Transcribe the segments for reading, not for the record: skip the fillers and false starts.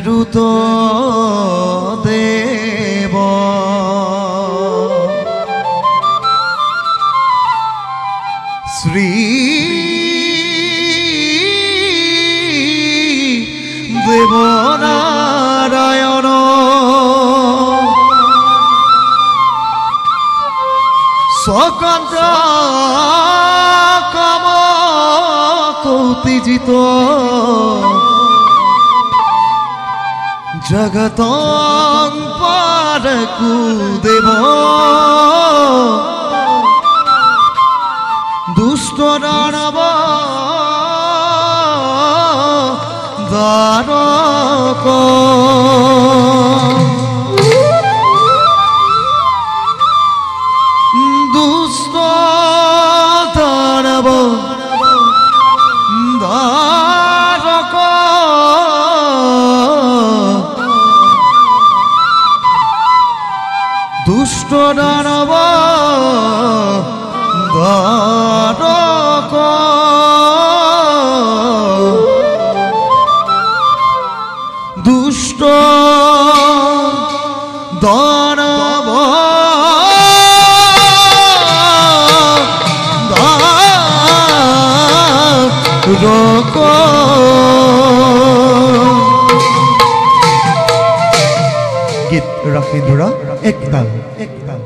মেৰুত দেৱ শ্ৰী দেৱনাৰায়ণ সকন্ত কাম কৌতিজিত জগতং পারকু দেব দুষ্ট দানব দানক দুষ্ট দানব দানক দুষ্ট দানব দানক দুষ্ট দানব দানক গীত ৰাখি ধৰা একতাল একতাল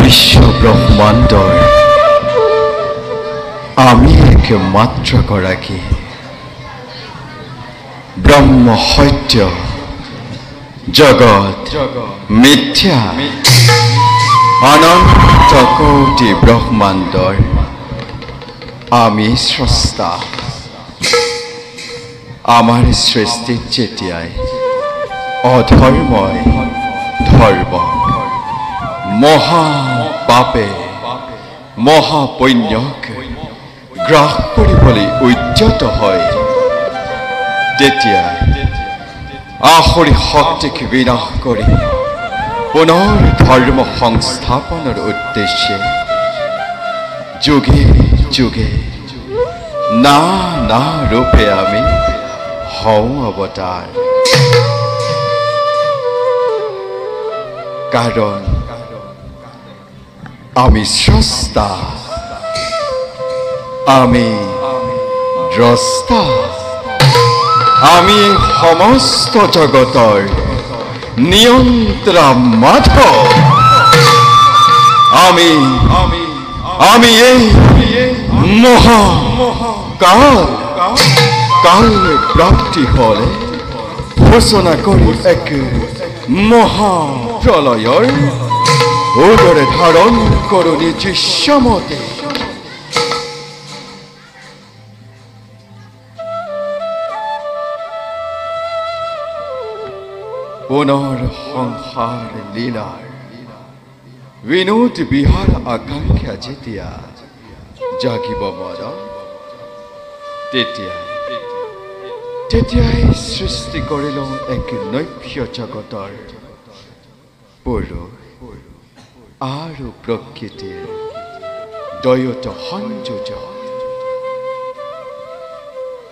বিশ্ব ব্ৰহ্মাণ্ডৰ আমি একমাত্ৰ গৰাকী ব্ৰহ্ম সত্য জগত মিথ্যা অনন্ত কোটি ব্ৰহ্মাণ্ডৰ আমি স্ৰষ্টা আমাৰ সৃষ্টিত যেতিয়াই অধৰ্মই ধৰ্ম মহাপাপে মহাপুণ্যক গ্ৰাস কৰিবলৈ উদ্যত হয় তেতিয়া আহৰি শক্তিক বিনাশ কৰি পুনৰ ধৰ্ম সংস্থাপনৰ উদ্দেশ্যে যুগে যুগে নানা ৰূপে আমি হওঁ অৱতাৰ কাৰণ আমি স্ৰষ্টা আমি দ্ৰষ্টা আমি সমস্ত জগতৰ নিয়ন্ত্ৰা মাধৱ আমি এই মহা কাল প্ৰাপ্তি হলে ঘোষণা কৰি এক মহা প্ৰলয়ৰ উদৰে ধাৰণ কৰো নিজস্বমতে পুনৰ সংসাৰ লীলাৰ বিনোদ বিহাৰ আকাংক্ষা যেতিয়া জাগিব মন তেতিয়াই সৃষ্টি কৰিলো এক নব্য জগতৰ পুৰুষ আৰু প্ৰকৃতিৰ দ্বৈত সংযোজন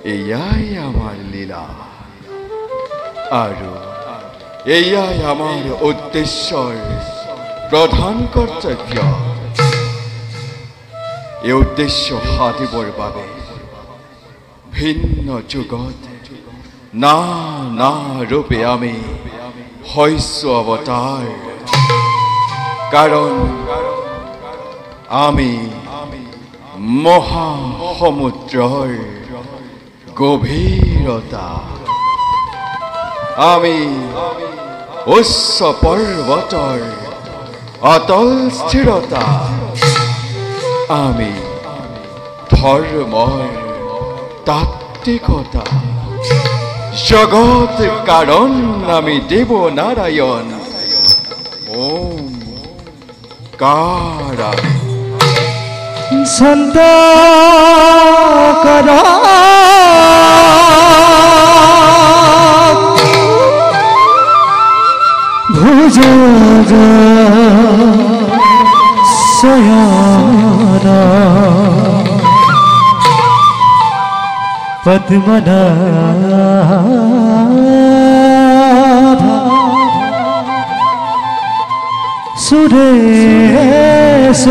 এয়াই আমাৰ লীলা আৰু এয়াই আমাৰ উদ্দেশ্যৰ প্ৰধান কৰ্তব্য এই উদ্দেশ্য সাধিবৰ বাবে ভিন্ন যুগত নানা ৰূপে আমি হৈছো অৱতাৰ কাৰণ আমি মহাসমুদ্ৰৰ গভীৰতা আমি উচ্চ পৰ্বতৰ অতল স্থিৰতা আমি ধৰ্মৰ তাত্ত্বিকতা জগত কাৰণ আমি দেৱ নাৰায়ণ ওম কাৰা সন্ত করা ভুজগ সয়ানা পদ্মনাভা সুরেশ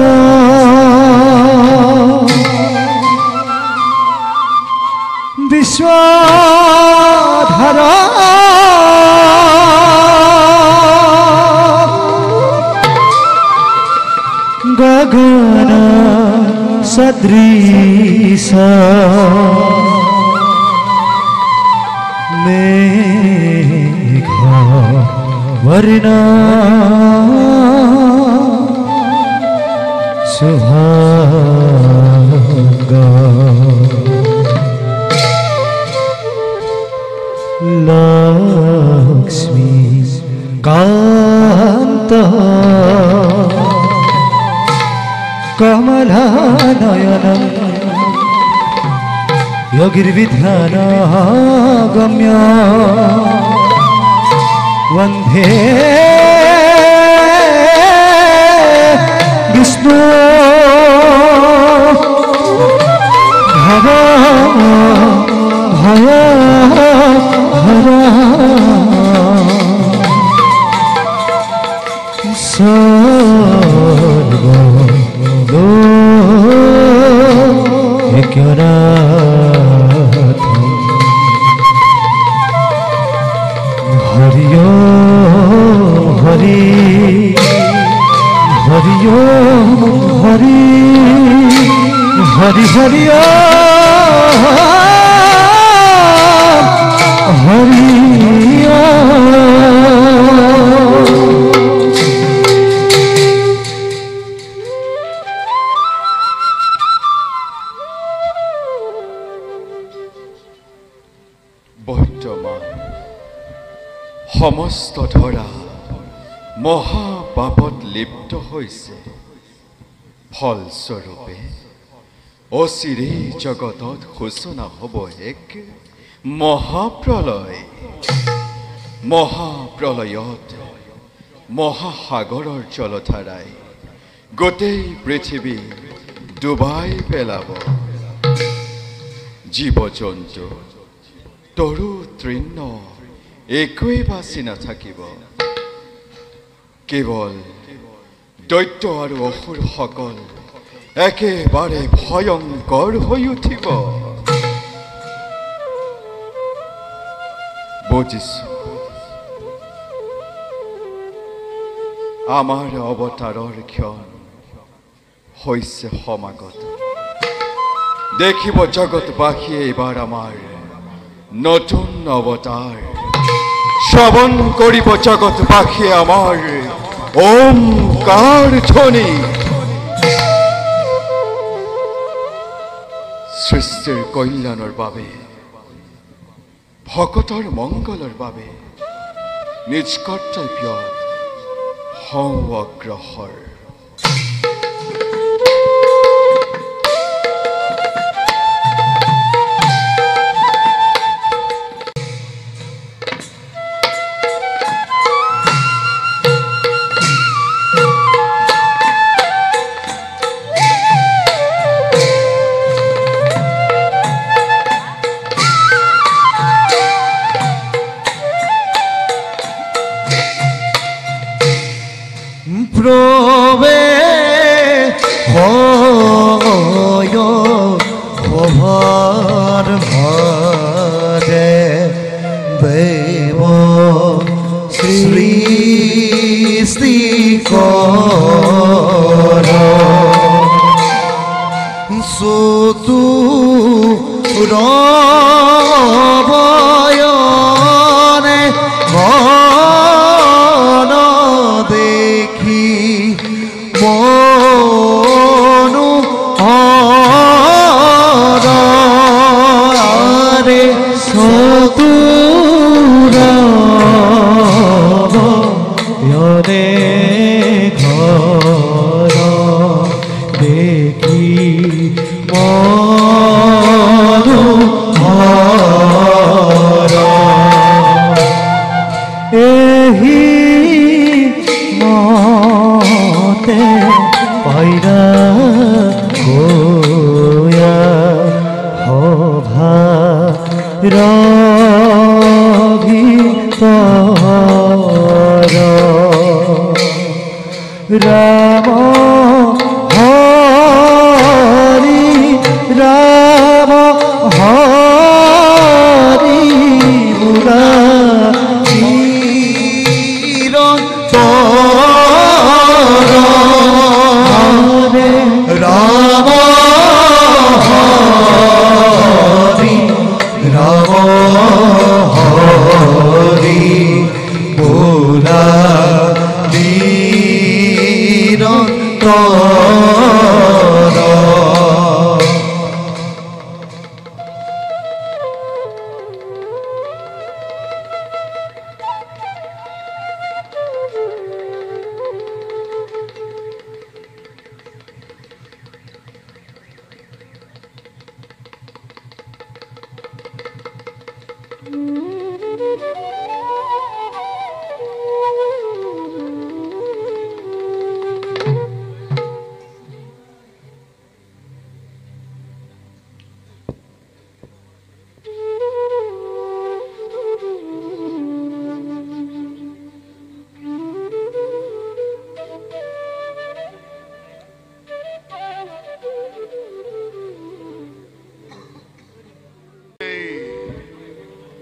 বিশ্বধরা গগন সদৃশ মেঘ বর্ণা সুহাগা লক্ষ্মী কান্ত কমলানয়নম যোগীর্বিধানগম্য বন্দে বিষ্ণু ভব ভয় হরা সর্ব একনাথম হরি হরি হরি হরি ওম হরি হরি হরি ওম হরি বৰ্তমান সমস্ত ধৰা মহাপাপত লিপ্ত হৈছে ফলস্বৰূপে অচিৰে জগতত সূচনা হ'ব এক মহাপ্ৰলয় মহাপ্ৰলয়ত মহাসাগৰৰ জলধাৰাই গোটেই পৃথিৱী ডুবাই পেলাব জীৱ জন্তু তৰু তৃণ একোৱেই বাচি নাথাকিব কেৱল দৈত্য আৰু অসুৰসকল একেবাৰে ভয়ংকৰ হৈ উঠিব বুজিছো আমাৰ অৱতাৰৰ ক্ষণ হৈছে সমাগত দেখিব জগতবাসীয়ে এইবাৰ আমাৰ নতুন অৱতাৰ শ্ৰৱণ কৰিব জগতবাসীয়ে আমাৰ ওমকাৰ ধ্বনি সৃষ্টিৰ কল্যাণৰ বাবে ভকতৰ মংগলৰ বাবে নিজ কৰ্তব্যত হওঁ অগ্ৰসৰ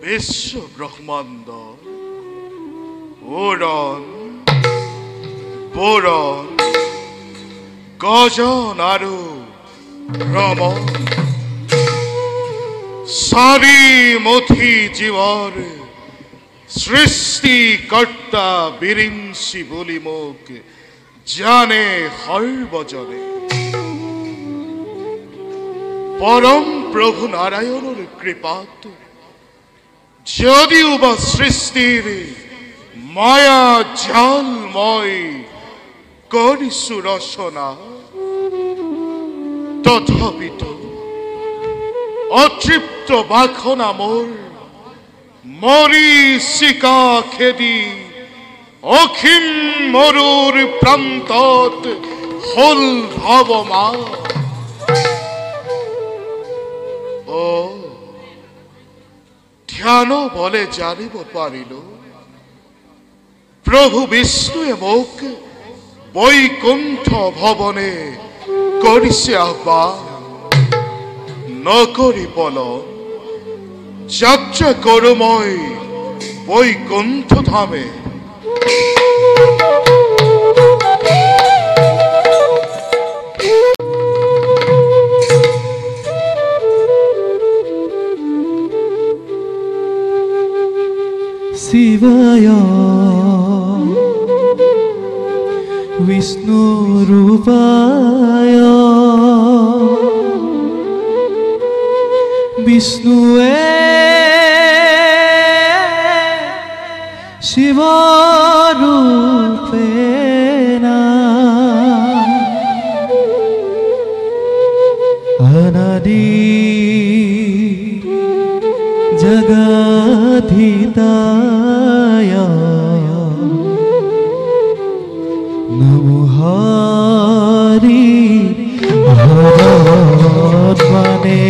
বিশ্ব ব্ৰহ্মাণ্ড উৰণ বৰণ ধাৰণ কৰি অৱতাৰ লৈছে। 「গজন আৰু ভ্ৰমণ চাৰিমুঠি জীৱৰ সৃষ্টিকৰ্তা বিৰিঞ্চি বুলি মোক জানে সৰ্বজনে পৰম প্ৰভু নাৰায়ণৰ কৃপাত যদিও বা সৃষ্টিৰ মায়া জাল মই কৰিছো ৰচনা তথাপিতো অতৃপ্ত বাসনা মোৰ মৰিচিকা খেদি অসীম মৰুৰ প্ৰান্তত হল ভাৱমান ধ্যান বলে জানিব পাৰিলো প্ৰভু বিষ্ণুৱে মোক বৈকুণ্ঠ ভৱনে কৰিছে আহ্বান নকৰি পলম যাত্ৰা কৰো মই বৈকুণ্ঠ ধামে শিবায় বিষ্ণু ৰূপায় বিষ্ণুয়ে শিব ৰূপে অনাদি জগদ্ধিতায় নমো হৰি ভগবানে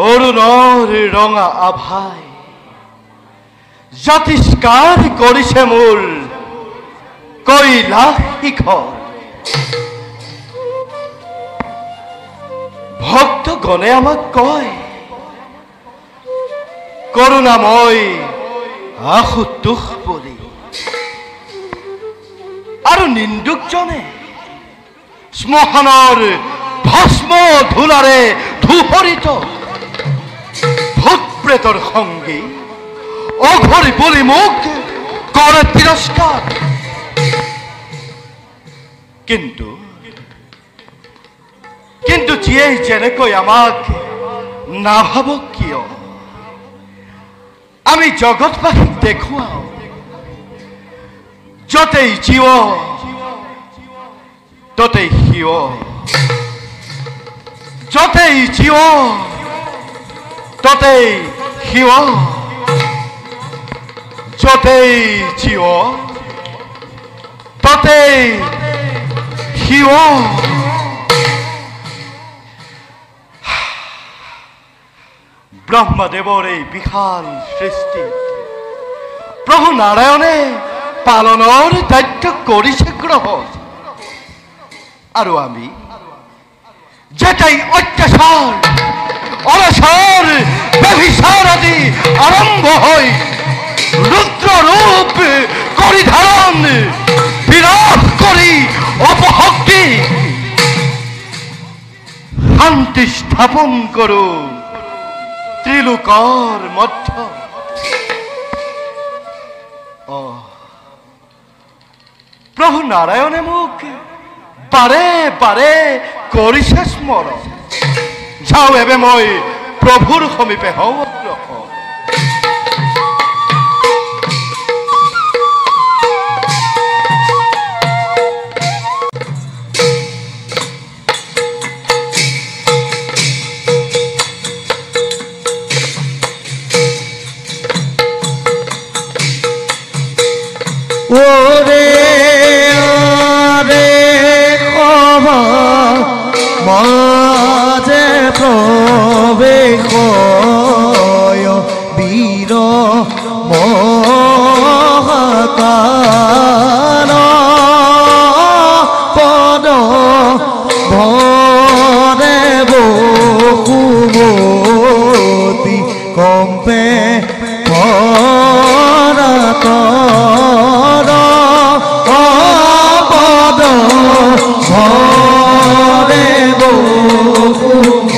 অৰুণৰ ৰঙা আভাই জাতিষ্কাৰ কৰিছে মোৰ কৈলাশ শিখৰ। ভক্তগণে আমাক কয় কৰুণাময় আশুতোষ বুলি, আৰু নিন্দুকজনে শ্মশানৰ ভস্ম ধূলাৰে ধূসৰিত ভূত প্ৰেতৰ সংগী অঘৰী বুলি মোক কৰে তিৰস্কাৰ। কিন্তু কিন্তু যিয়ে যেনেকৈ আমাক নাভাবক কিয়, আমি জগতবাসীক দেখুৱাও য'তেই জীৱ ততেই শিৱ, য'তেই জীৱ ততেই শিৱ, য'তেই জীৱ ততেই শিৱ। ব্ৰহ্মদেৱৰ এই বিশাল সৃষ্টি প্ৰভু নাৰায়ণে পালনৰ দায়িত্ব কৰিছে গ্ৰহণ, আৰু আমি যেটাই অত্যাচাৰ অনাচাৰ ব্যভিচাৰ আদি আৰম্ভ হৈ ৰুদ্ৰ ৰূপ কৰি ধাৰণ বিনাশ কৰি অপশক্তি শান্তি স্থাপন কৰো ত্ৰিলোকৰ মধ্য। প্ৰভু নাৰায়ণে মোক বাৰে বাৰে কৰিছে স্মৰণ। যাওঁ এবে মই প্ৰভুৰ সমীপে হওঁ অগ্ৰসৰ। ওরে ওরে খবর মাঝে প্রবেশ বীর মহাকাল পদ ভরে বকুমতি কম্পে ভরাত ভরে বকুমতি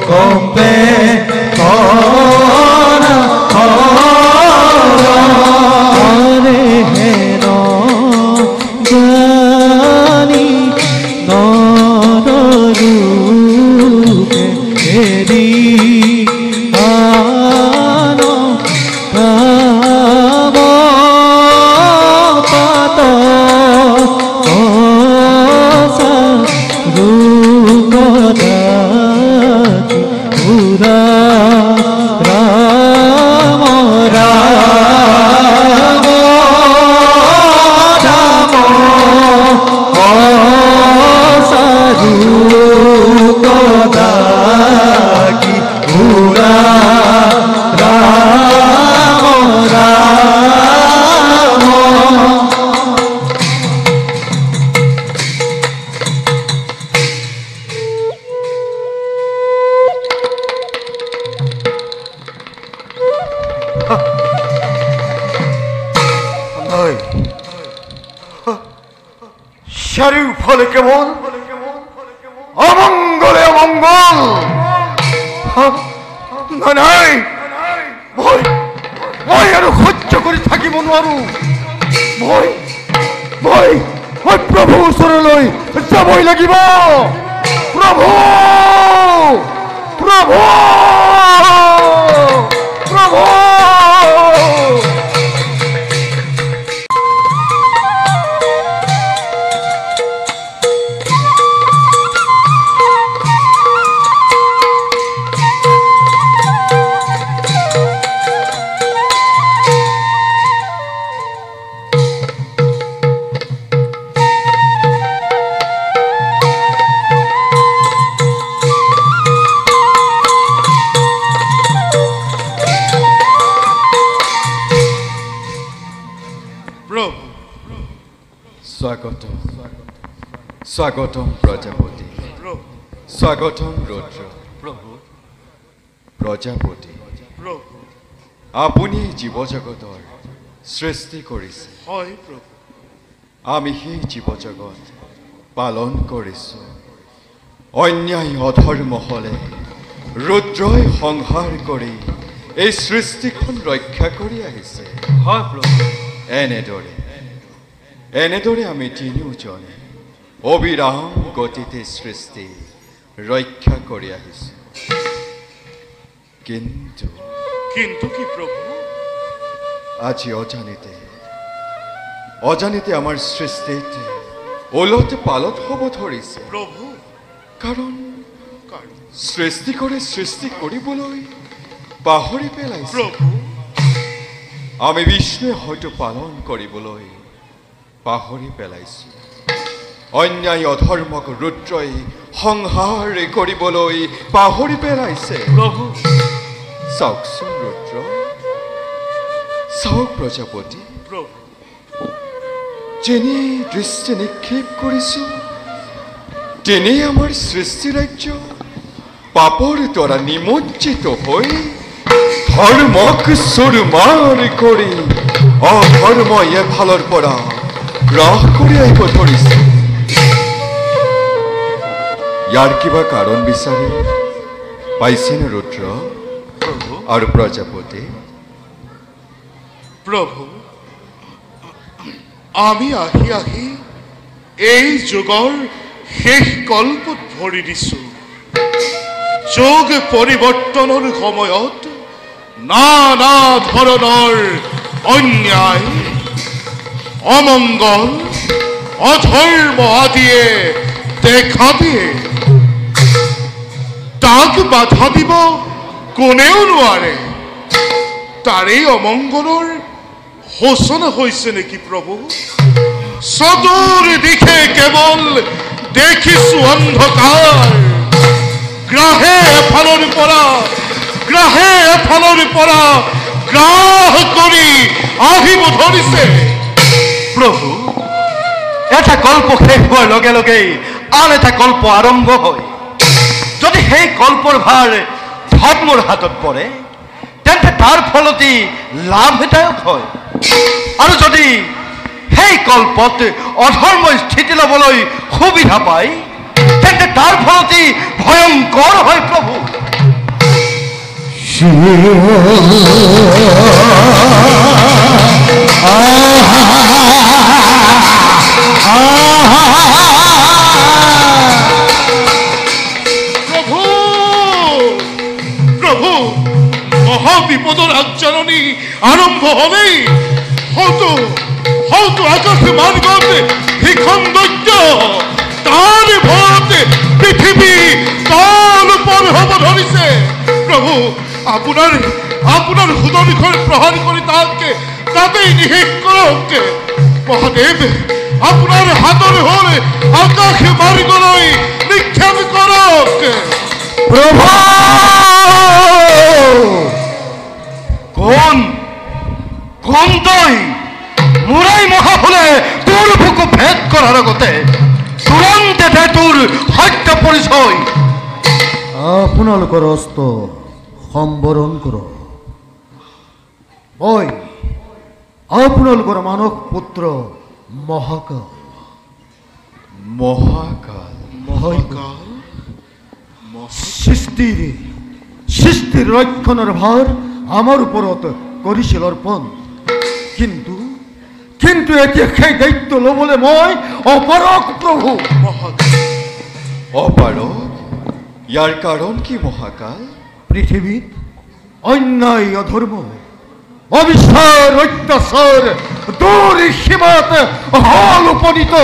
কম্পে হরে হেন জানি নররূপে হেরি আনো কাম পাত রূপদাকি পুরা রাম রাম রাম রূপদাকি পুরা রাম রাম। চাৰিওফালে কেৱল অমংগলে অমংগল। নাই মই আৰু সহ্য কৰি থাকিব নোৱাৰো। মই মই মই প্ৰভুৰ ওচৰলৈ যাবই লাগিব। প্ৰভু প্ৰভু প্ৰভু। প্ৰভু স্বাগতম স্বাগতম প্ৰজাপতি প্ৰভু স্বাগতম ৰুদ্ৰ প্ৰভু প্ৰজাপতি প্ৰভু আপুনি জীৱজগতৰ সৃষ্টি কৰিছে হয় প্ৰভু আমি সেই জীৱজগত পালন কৰিছোঁ অন্যায় অধৰ্ম হ'লে ৰুদ্ৰই সংহাৰ কৰি এই সৃষ্টিখন ৰক্ষা কৰি আহিছে হয় প্ৰভু এনেদৰে আমি তিনিওজনে অবিৰাম গতিতে সৃষ্টি ৰক্ষা কৰি আহিছোঁ কিন্তু কিন্তু কি প্ৰভু আজি অজানিতে আমাৰ সৃষ্টিত ওলট পালট হ'ব ধৰিছে প্ৰভু কাৰণ কাৰণ সৃষ্টি কৰিবলৈ পাহৰি পেলাইছে প্ৰভু আমি বিষ্ণুৱে হয়তো পালন কৰিবলৈ পাহৰি পেলাইছো অন্যায় অধৰ্মক ৰুদ্ৰই সংহাৰ কৰিবলৈ পাহৰি পেলাইছে প্ৰভু চাওকচোন ৰুদ্ৰ চাওক প্ৰজাপতি প্ৰভু যেনে দৃষ্টি নিক্ষেপ কৰিছো তেনে আমাৰ সৃষ্টি ৰাজ্য পাপৰ দ্বাৰা নিমজ্জিত হৈ ধৰ্মক চুৰমাৰ কৰি অধৰ্ম এফালৰ পৰা গ্ৰাস কৰি আহিব ধৰিছে ইয়াৰ কিবা কাৰণ বিচাৰি পাইছেনে ৰুদ্ৰ প্ৰভু আৰু প্ৰজাপতি প্ৰভু আমি আহি আহি এই যুগৰ শেষ কল্পত ভৰি দিছো যুগ পৰিৱৰ্তনৰ সময়ত নানা ধৰণৰ অন্যায় অমংগল অধৰ্ম আদিয়ে দেখা দিয়ে তাক বাধা দিব কোনেও নোৱাৰে তাৰেই অমংগলৰ সূচনা হৈছে নেকি প্ৰভু চতুৰ্দিশে কেৱল দেখিছো অন্ধকাৰ গ্ৰাহে এফালৰ পৰা গ্ৰাহ কৰি আহিব ধৰিছে প্ৰভু এটা কল্প শেষ হোৱাৰ লগে লগেই আন এটা কল্প আৰম্ভ হয় যদি সেই কল্পৰ ভাৰ ধৰ্মৰ হাতত পৰে তেন্তে তাৰ ফলতেই লাভদায়ক হয় আৰু যদি সেই কল্পত অধৰ্ম স্থিতি ল'বলৈ সুবিধা পায় তেন্তে তাৰ ফলতেই ভয়ংকৰ হয় প্ৰভু প্ৰভু মহা বিপদৰ আগজাননী আৰম্ভ হলেই হয়তো আকাশ মাৰ্গত ভীষণ দৈত্য তাৰ ভয়তে পৃথিৱী তল ওপৰ হ'ব ধৰিছে প্ৰভু আপোনাৰ সুদৰ্শন প্ৰহাৰ কৰি তাতেই নিশেষ কৰক মহাদেৱ আপোনাৰ হাতৰ হ'ল আকাশ মাৰ্গলৈ নিক্ষেপ কৰক প্ৰভু কোন তই মুৰাই মহাফুলে তোৰ বুকু ভেদ কৰাৰ আগতে তুৰন্তে দে তোৰ সত্য পৰিচয় আপোনালোকৰ অস্ত সম্বৰণ কৰ মই আপোনালোকৰ মানস পুত্ৰ মহাকাল সৃষ্টিৰ ৰক্ষণৰ ভাৰ আমাৰ ওপৰত কৰিছিল অৰ্পণ কিন্তু এতিয়া সেই দায়িত্ব ল'বলৈ মই অপাৰক প্ৰভু অপাৰক ইয়াৰ কাৰণ কি মহাকাল পৃথিৱীত অন্যায় অধৰ্ম অবিচাৰ অত্যাচাৰ দূৰ সীমাত হল উপনীত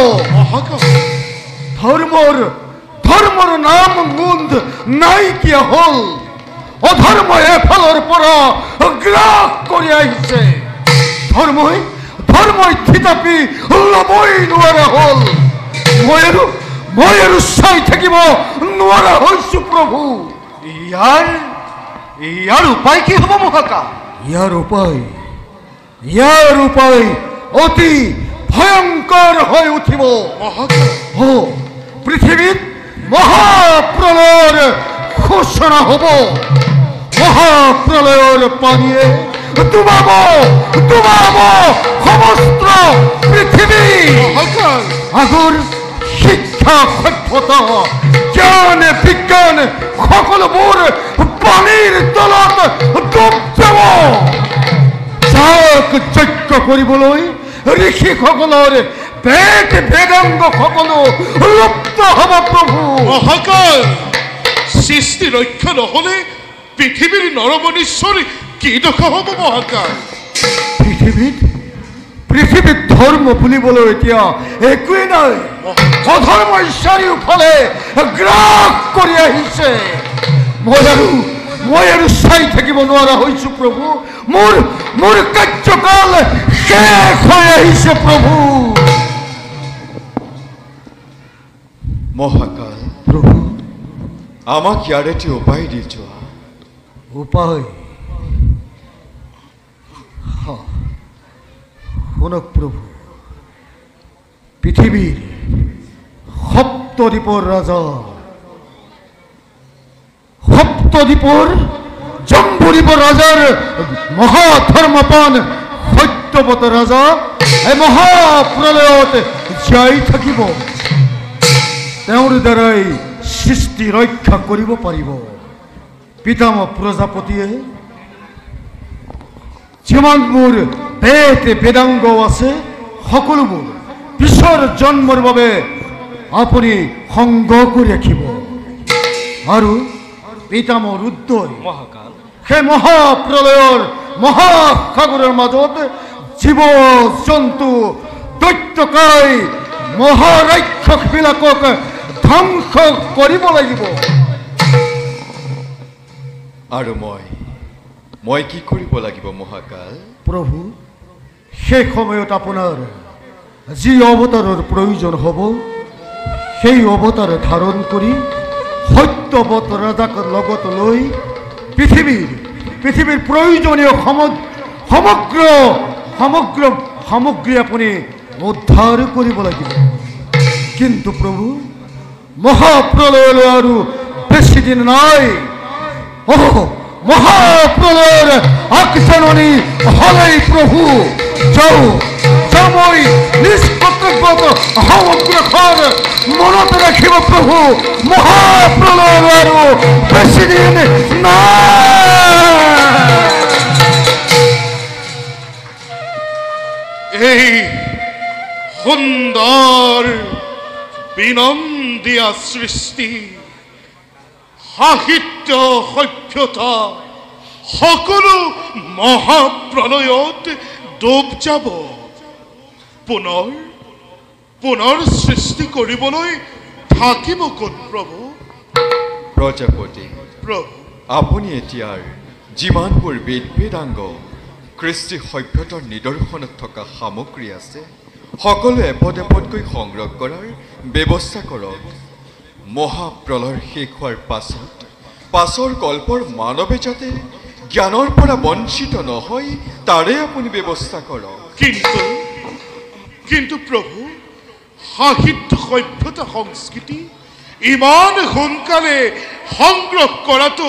ধৰ্মৰ নাম গোন্ধ নাইকিয়া হল অধৰ্ম এফালৰ পৰা গ্ৰাস কৰি আহিছে ধৰ্মই থিতাপি ল'বই নোৱাৰা হল মই আৰু চাই থাকিব নোৱাৰা হৈছো প্ৰভু ইয়াৰ উপায় কি হ'ব মহাকাল ইয়াৰ উপায় অতি ভয়ঙ্কর হয়ে উঠিব। মহাকাল ও পৃথিবীর মহাপ্রলয়ের ঘোষণা হব। মহাপ্রলয়ের পানিয়ে ডুবাবো ডুবাবো সমস্ত পৃথিবী। মহাকাল আগর শিক্ষা সভ্যতা জ্ঞান বিজ্ঞান সকলোবোৰ পানীৰ তলত ডুব যাব। যাক যজ্ঞ কৰিবলৈ ঋষিসকলৰ বেদ বেদাংগ সকলো লুপ্ত হ'ব প্ৰভু। মহাকাল সৃষ্টি ৰক্ষা নহলে পৃথিৱীৰ নৰমনীশ্বৰ কি দশা হ'ব মহাকাল? পৃথিৱীত ধৰ্ম বুলিবলৈ এতিয়া একোৱেই নাই। অধৰ্মই চাৰিওফালে গ্ৰাস কৰি আহিছে। মই আৰু চাই থাকিব নোৱাৰা হৈছো প্ৰভু। মোৰ কাৰ্যকাল শেষ হৈ আহিছে প্ৰভু। মহাকাল প্ৰভু আমাক ইয়াৰ এটি উপায় দি যোৱা। উপায় শুনক প্ৰভু। পৃথিৱীৰ সপ্তদ্বীপৰ ৰাজা সপ্তদ্বীপৰ জম্বুদ্বীপৰ ৰাজাৰ মহাধৰ্মপান সত্যৱত ৰাজা এই মহাপ্ৰলয়ত জীয়াই থাকিব। তেওঁৰ দ্বাৰাই সৃষ্টি ৰক্ষা কৰিব পাৰিব। পিতামহ প্ৰজাপতিয়ে যিমানবোৰ বেদ বেদাংগ আছে সকলোবোৰ পিছৰ জন্মৰ বাবে আপুনি সংগ্ৰহ কৰি ৰাখিব। আৰু পিতামহ ৰুদ্ৰই মহাকাল সেই মহাপ্ৰলয়ৰ মহাসাগৰৰ মাজত জীৱ জন্তু দৈত্যকাই মহাৰাক্ষসবিলাকক ধ্বংস কৰিব লাগিব। আৰু মই কি কৰিব লাগিব মহাকাল? প্ৰভু সেই সময়ত আপোনাৰ যি অৱতাৰৰ প্ৰয়োজন হ'ব সেই অৱতাৰ ধাৰণ কৰি সত্যৱত ৰাজাক লগত লৈ পৃথিৱীৰ প্ৰয়োজনীয় সামগ্ৰী আপুনি উদ্ধাৰ কৰিব লাগিব। কিন্তু প্ৰভু মহাপ্ৰলয়লৈ আৰু বেছি দিন নাই। মহাপ্ৰলয়ৰ আগজাননী হলেই প্ৰভু। মই নিজ কৰ্তব্যত সমগ্ৰখন মনত ৰাখিব প্ৰভু। মহাপ্ৰলয়ৰ আৰু বেছি দিন নাই। এই সুন্দৰ বিনন্দীয়া সৃষ্টি সাহিত্য সভ্যতা সকলো মহাপ্ৰলয়ত ডুব যাব। পুনৰ সৃষ্টি কৰিবলৈ থাকিব কোন প্ৰভু? প্ৰজাপতি প্ৰভু আপুনি এতিয়াৰ যিমানবোৰ বেদ বেদাংগ কৃষ্টি সভ্যতাৰ নিদৰ্শনত থকা সামগ্ৰী আছে সকলো এপদ এপদকৈ সংগ্ৰহ কৰাৰ ব্যৱস্থা কৰক। মহাপ্ৰলয় শেষ হোৱাৰ পাছৰ কল্পৰ মানৱে যাতে জ্ঞানৰ পৰা বঞ্চিত নহয় তাৰে আপুনি ব্যৱস্থা কৰক। কিন্তু প্ৰভু সাহিত্য সভ্যতা সংস্কৃতি ইমান সোনকালে সংগ্ৰহ কৰাটো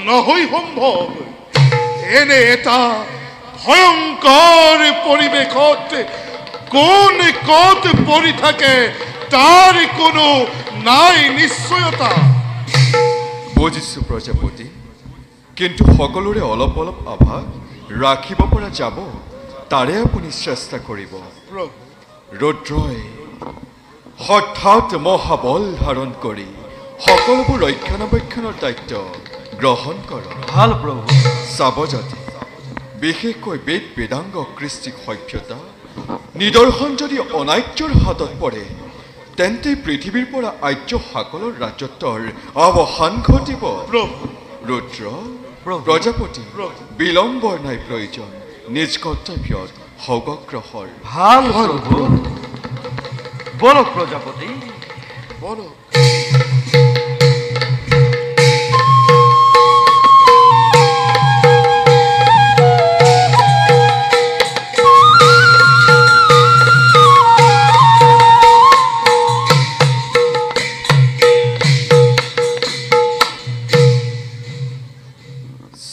নহয় সম্ভৱ। এনে এটা ভয়ংকৰ পৰিৱেশত কোন ক'ত পৰি থাকে তাৰ কোনো নাই নিশ্চয়তা। বুজিছোঁ প্ৰজাপতি, কিন্তু সকলোৰে অলপ অলপ আভাস ৰাখিব পৰা যাব তাৰে আপুনি চেষ্টা কৰিব। ৰুদ্ৰই হঠাৎ মহাবল ধাৰণ কৰি সকলোবোৰ ৰক্ষণাবেক্ষণৰ দায়িত্ব গ্ৰহণ কৰক। ভাল প্ৰভু। চাব যাতে বিশেষকৈ বেদ বেদাংগ কৃষ্টি সভ্যতা নিদৰ্শন যদি অনাৰ্যৰ হাতত পৰে তেন্তে পৃথিৱীৰ পৰা আৰ্যসকলৰ ৰাজত্বৰ অৱসান ঘটিব। ৰুদ্ৰ প্ৰজাপতি বিলম্বৰ নাই প্ৰয়োজন, নিজ কৰ্তব্যত সগগ্ৰহৰ। ভাল প্ৰভু। বলক প্ৰজাপতি বলক।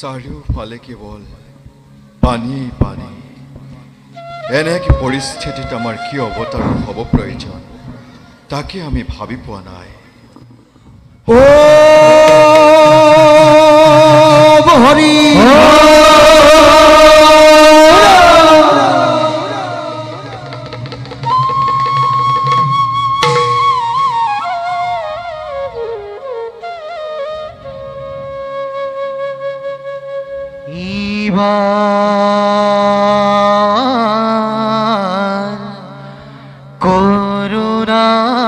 চাৰিওফালে কেৱল পানীয়েই পানী। এনে এক পৰিস্থিতিত আমাৰ কি অৱতাৰ হ'ব প্ৰয়োজন তাকে আমি ভাবি পোৱা নাই। হৰি করুণাম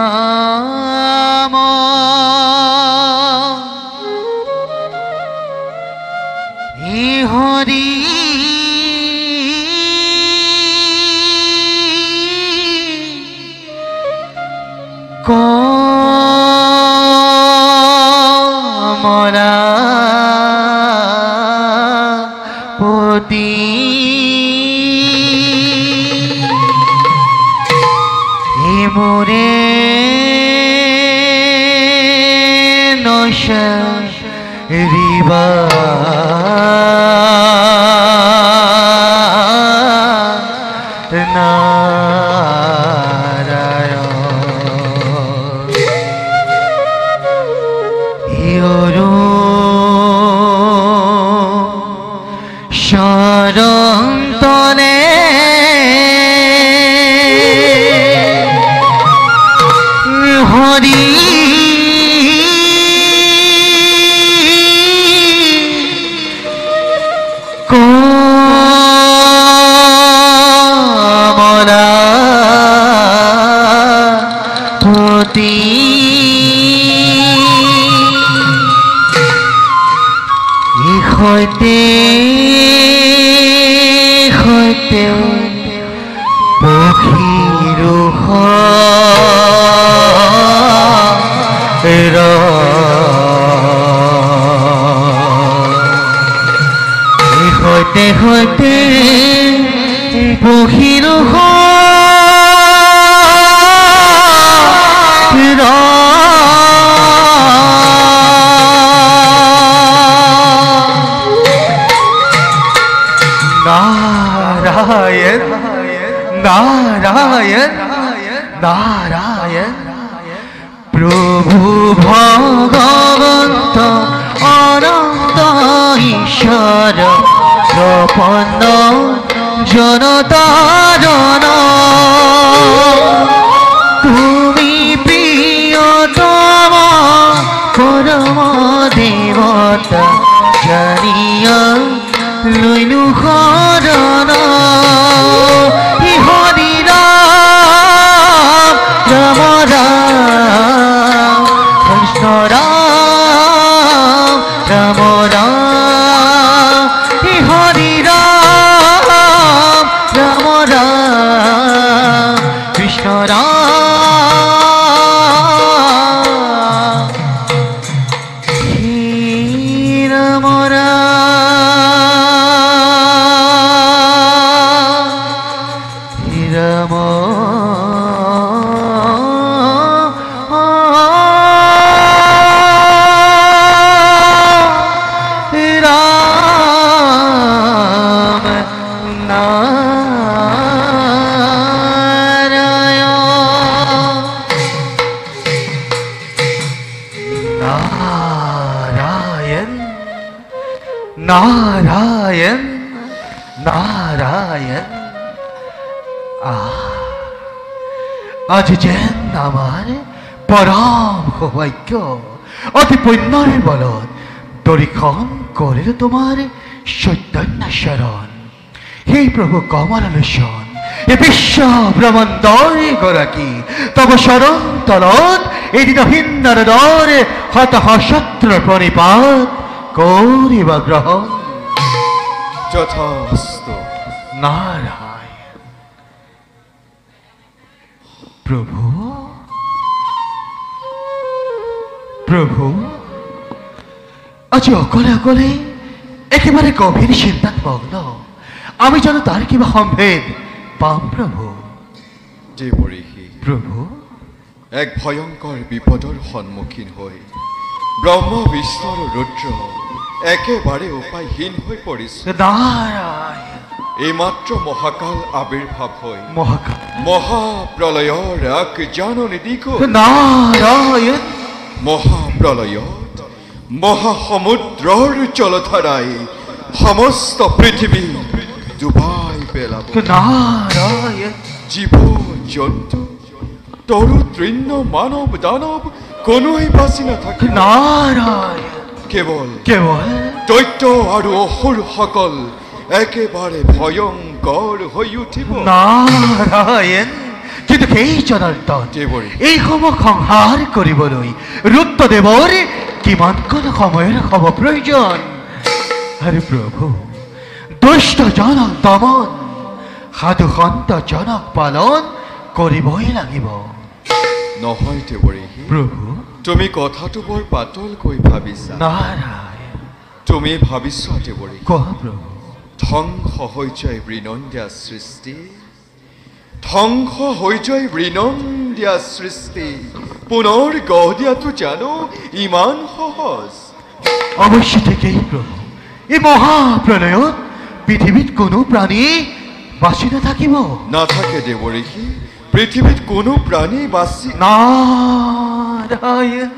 হরি কমলা পতি মোরে নশা রিবা শরন্তনে হরি কমলা পতি হইতে হইতে পক্ষীরুহ হইতে হইতে পক্ষীরুহ নারায়ণ নারায়ণ নারায়ণ প্রভু ভগবন্ত অনন্ত ঈশ্বর প্রপন্ন জনতারণ তুমি প্রিয়তম পরম দেবতা জানিয়া লইলু শরণ হরি রাম রাম রাম কৃষ্ণ রাম রাম রাম হরি রাম রাম রাম কৃষ্ণ রাম রাম রাম নারায়ণ নারায়ণ আজ যেন আমার পরম সৌভাগ্য অতি পুণ্যৰ বলত দৰিখন কৰিলে তোমাৰ চৈতন্য শৰণ হে প্ৰভু কমলালোচন এ বিশ্ব ব্ৰহ্মাণ্ডৰ গৰাকী তব শৰণ তলত এদিন হিন্দৰ দৰে শত সহস্ৰ প্ৰণিপাত কৰিবা গ্ৰহণ যথাস্তু। নাৰায়ণ প্ৰভু প্ৰভু আজি অকলে অকলে একেবাৰে গভীৰ চিন্তাত মগ্ন আমি যেন তাৰ কিবা সম্ভেদ পাম প্ৰভু দেৱঋষি প্ৰভু এক ভয়ংকৰ বিপদৰ সন্মুখীন হৈ ব্ৰহ্ম বিষ্ণু আৰু ৰুদ্ৰ একেবাৰে উপায়হীন হৈ পৰিছো। নাৰায়ণ এইমাত্ৰ মহাকাল আবিৰ্ভাৱ হৈ মহাকাল মহাপ্ৰলয়ৰ এক জাননী দি গ'ল। নাৰায়ণ মহাপ্ৰলয়ত মহাসমুদ্ৰৰ জলধাৰাই সমস্ত পৃথিৱী ডুবাই পেলাব। নাৰায়ণ জীৱ জন্তু তৰু তৃণ মানৱ দানৱ কোনোৱেই বাচি নাথাকে। নাৰায়ণ কেৱল কেবল দৈত্য আৰু অসুৰসকল একেবাৰে ভয়ংকৰ হৈ উঠিব। নাৰায়ণ কিন্তু এই জনাৰ্দন দেৱৰী এই সময় সংহাৰ কৰিবলৈ ৰুদ্ৰদেৱৰ কিমানকণ সময়ৰ হ'ব প্ৰয়োজন? হৰে প্ৰভু, দুষ্টজনক দমন সাধু সন্তজনক পালন কৰিবই লাগিব। নহয় দেৱৰী, প্ৰভু তুমি কথাটো বৰ পাতলকৈ ভাবিছা। নাৰায়ণ তুমি ভাবিছা দেৱৰী, কোৱা প্ৰভু। ধ্বংস হৈ যায় বৃণন্দিয়া সৃষ্টি, ধ্বংস হৈ যায় বৃণন্দিয়া সৃষ্টি, পুনৰ গঢ় দিয়াটো জানো ইমান সহজ? অৱশ্য ঠিকেই প্ৰভু। এই মহাপ্ৰলয়ত পৃথিৱীত কোনো প্ৰাণী বাচি নাথাকিব। নাথাকে দেৱৰী, পৃথিৱীত কোনো প্ৰাণী বাচি নাৰায়ণ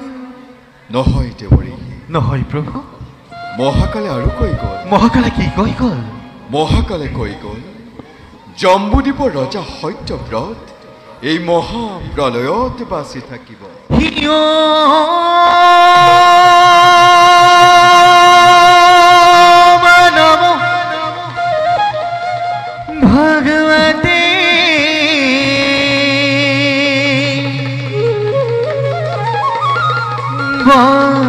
নহয় দেৱৰী। নহয় প্ৰভু। মহাকালে আৰু কৈ গ'ল, মহাকালে কি কৈ গ'ল? মহাকালে কৈ গ'ল জম্বুদ্বীপৰ ৰজা সত্যব্ৰত এই মহাপ্ৰলয়ত বাচি থাকিব। ভগবতে বাসুদেবায়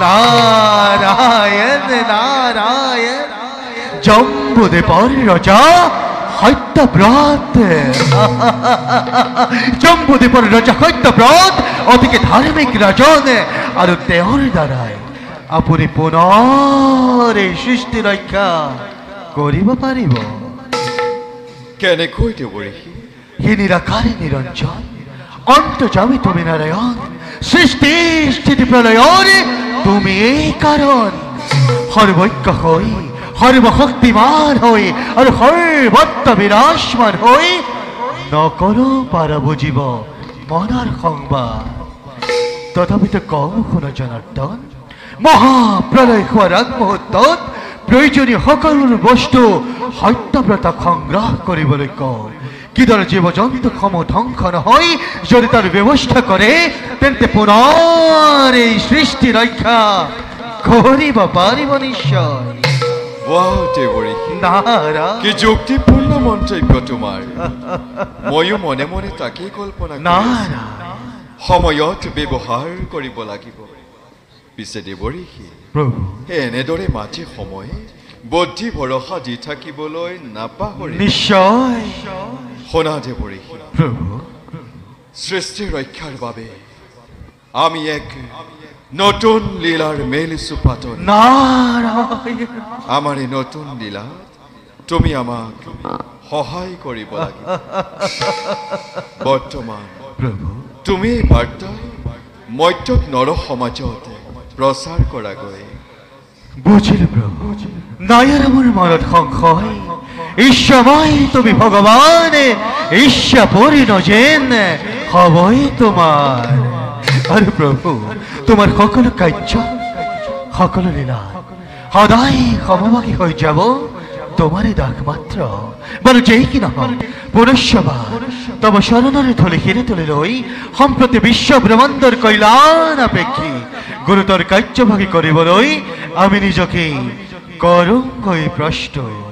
নাৰায়ণ নাৰায়ণ জম্বুদ্বীপৰ ৰজা সত্যব্ৰত, জম্বুদ্বীপৰ ৰজা সত্যব্ৰত অতিকে ধাৰ্মিক ৰাজন আৰু তেওঁৰ দ্বাৰাই আপুনি পুনৰ এই সৃষ্টি ৰক্ষা কৰিব পাৰিব। কেনেকৈ দেৱৰী? হে নিৰাকাৰী নিৰঞ্জন অন্তৰ্যামী তুমি নাৰায়ণ, সৃষ্টি স্থিতি প্ৰলয়ৰ তুমি এই কাৰণ। সৰ্বজ্ঞ হৈ সৰ্বশক্তিমান হৈ আৰু সৰ্বত্ৰ বিৰাজমান হৈ নকৰো পাৰা বুজিব মনৰ সংবাদ। তথাপিতো কওঁ শুনা জনাৰ্দন, মহাপ্ৰলয় হোৱাৰ আগমুহূৰ্তত প্ৰয়োজনীয় সকলো বস্তু সত্যব্ৰতক সংগ্ৰহ কৰিবলৈ কওঁ। কিদৰে জীৱ জন্তুসমূহ ধ্বংস নহয় যদি তাৰ ব্যৱস্থা কৰে, তেন্তে পুনৰ এই সৃষ্টি ৰক্ষা কৰিব পাৰিব নিশ্চয়। ৱাহ দেৱৰী, নাৰায়ণ কি যুক্তিপূৰ্ণ মন্তব্য তোমাৰ। ময়ো মনে মনে তাকেই কল্পনা কৰি আছো। নাৰায়ণ সময়ত ব্যৱহাৰ কৰিব লাগিব। পিছে দেৱৰী, প্ৰভু এনেদৰে মাজে সময়ে বুদ্ধি ভৰসা দি থাকিবলৈ নাপাহৰি। নিশ্চয় শুনা দেৱৰী, প্ৰভু। সৃষ্টি ৰক্ষাৰ বাবে আমি এক নতুন লীলাৰ মেলিছো পাতন। নাৰায়ণ আমাৰ এই নতুন লীলাত তুমি আমাক সহায় কৰিব লাগিব। বৰ্তমান প্ৰভু তুমি এই বাৰ্তা মৰ্ত্যক নৰ সমাজত প্ৰচাৰ কৰাগৈ। বুজিলো প্ৰভু। নায়াৰ মোৰ মনত সংশয়, ঈশ্বময় তুমি ভগৱান, ঈশ্বা পৰিণ যেন হবই তোমাৰ। আৰু প্ৰভু তোমাৰ সকলো কাৰ্য সকলো লীলা সদায় সমভাগী হৈ যাব তোমাৰে দাস মাত্ৰ। বাৰু যেই কি নহওক পুনশ্চবাৰ তব শৰণৰে থলি হিৰে তুলি লৈ সম্প্ৰতি বিশ্ব ব্ৰহ্মাণ্ডৰ কল্যাণ আপেক্ষী গুৰুতৰ কাৰ্যভাগী কৰিবলৈ আমি নিজকে কৰোঁগৈ প্ৰস্তুত।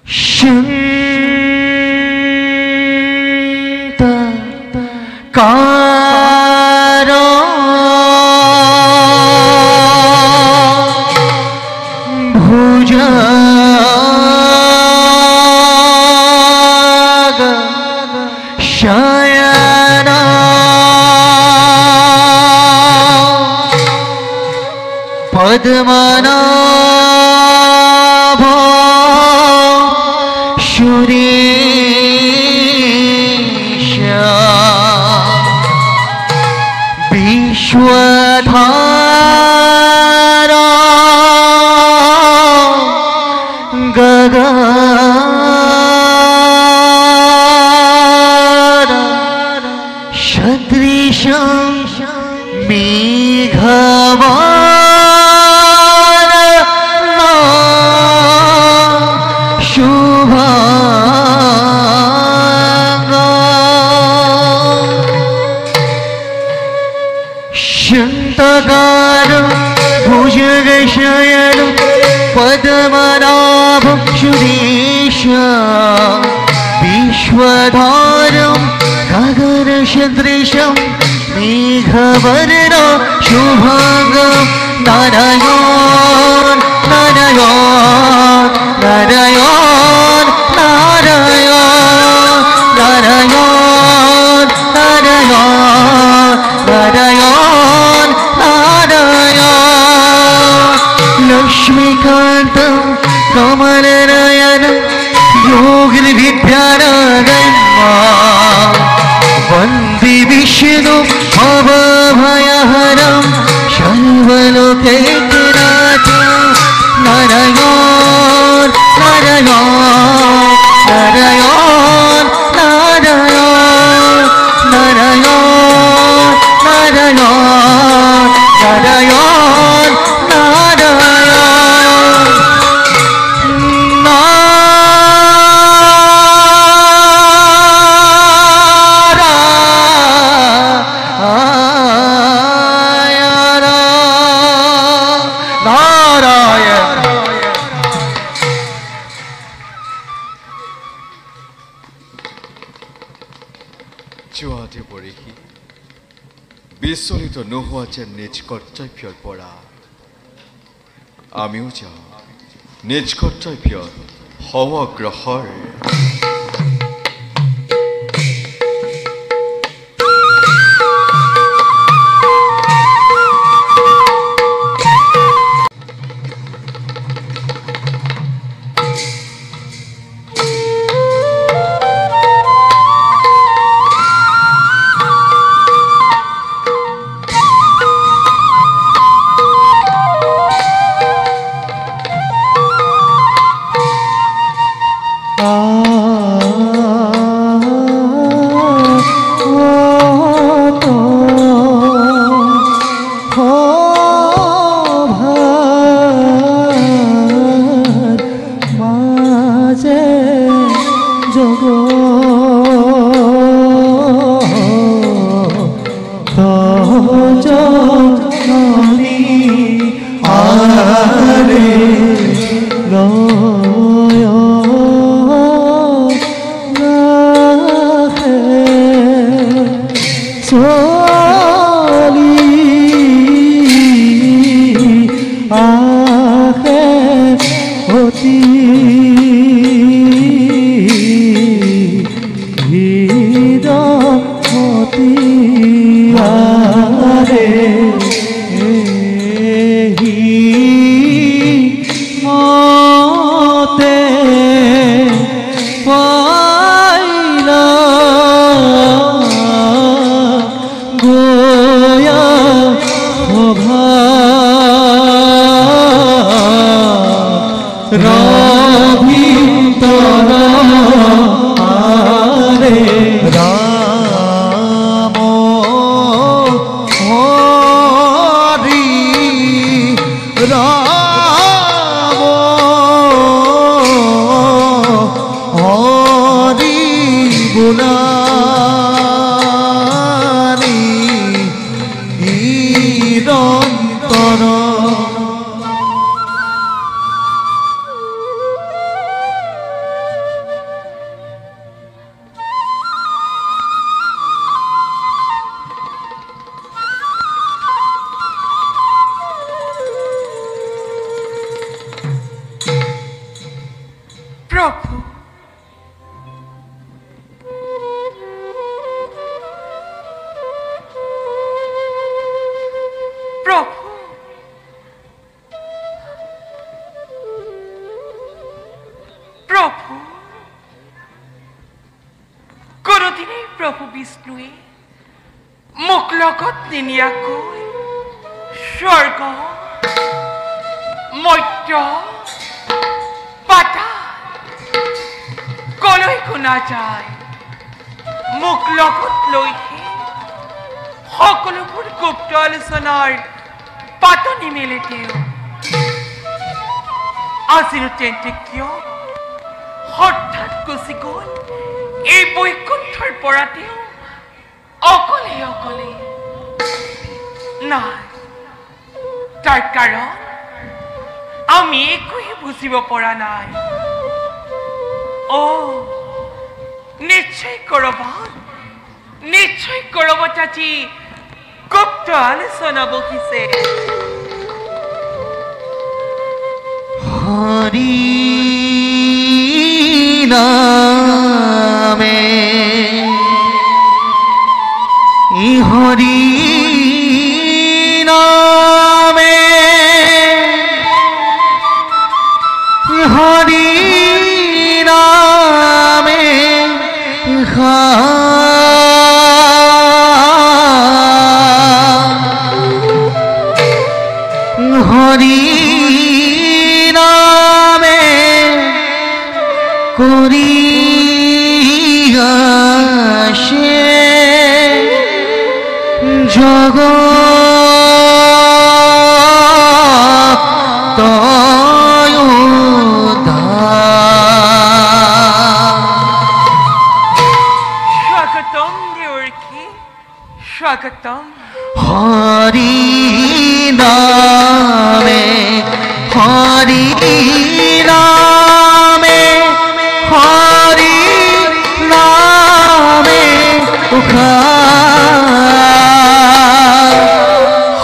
শান্ত কাৰ ভুজা विश्वधारा गगन सदृशं मेघवान शुभांगा शन्तकारं भुजगशयनं पद्मनाभं सुरेशं विश्वधारं गगनसदृशं मेघवर्णं शुभांगं नारायण नारायण नारायण नारायण नारायण नारायण नारायण नारायण लक्ष्मीकान्तं कमलनयनं योगिर्विद्यानागम्यं वन्दे विष्णुं भवभयहरं सर्वलोकैकनाथं नारायण नारायण नारायण नारायण नारायण नारायण नारायण যোৱাতে পৰহি বিচলিত নোহোৱা যেন নিজ কৰ্তব্যৰ পৰা আমিও যাওঁ নিজ কৰ্তব্যত অগ্ৰসৰ राम বিষ্ণুৱে মোক লগত নিনিয়াকৈ স্বৰ্গ মৰ্ত্য পাতাল কলৈকো নাযায় মোক লগত লৈহে সকলোবোৰ গুপ্ত আলোচনাৰ পাতনি মেলে তেওঁ আজিনো তেন্তে কিয় হঠাৎ গুচি গ'ল এই বৈকুণ্ঠৰ পৰা তেওঁ অকলে অকলে নাই তাৰ কাৰণ আমি একোৱে বুজিব পৰা নাই নিশ্চয় কৰবাত আজি গুপ্ত আলোচনা বহিছে হরি নামে হরি নামে হরি নামে হরি নামে করিয়াছে জগৎ স্বাগতম দেউরকি স্বাগতম হরি নামে হরি নামে হরি নামে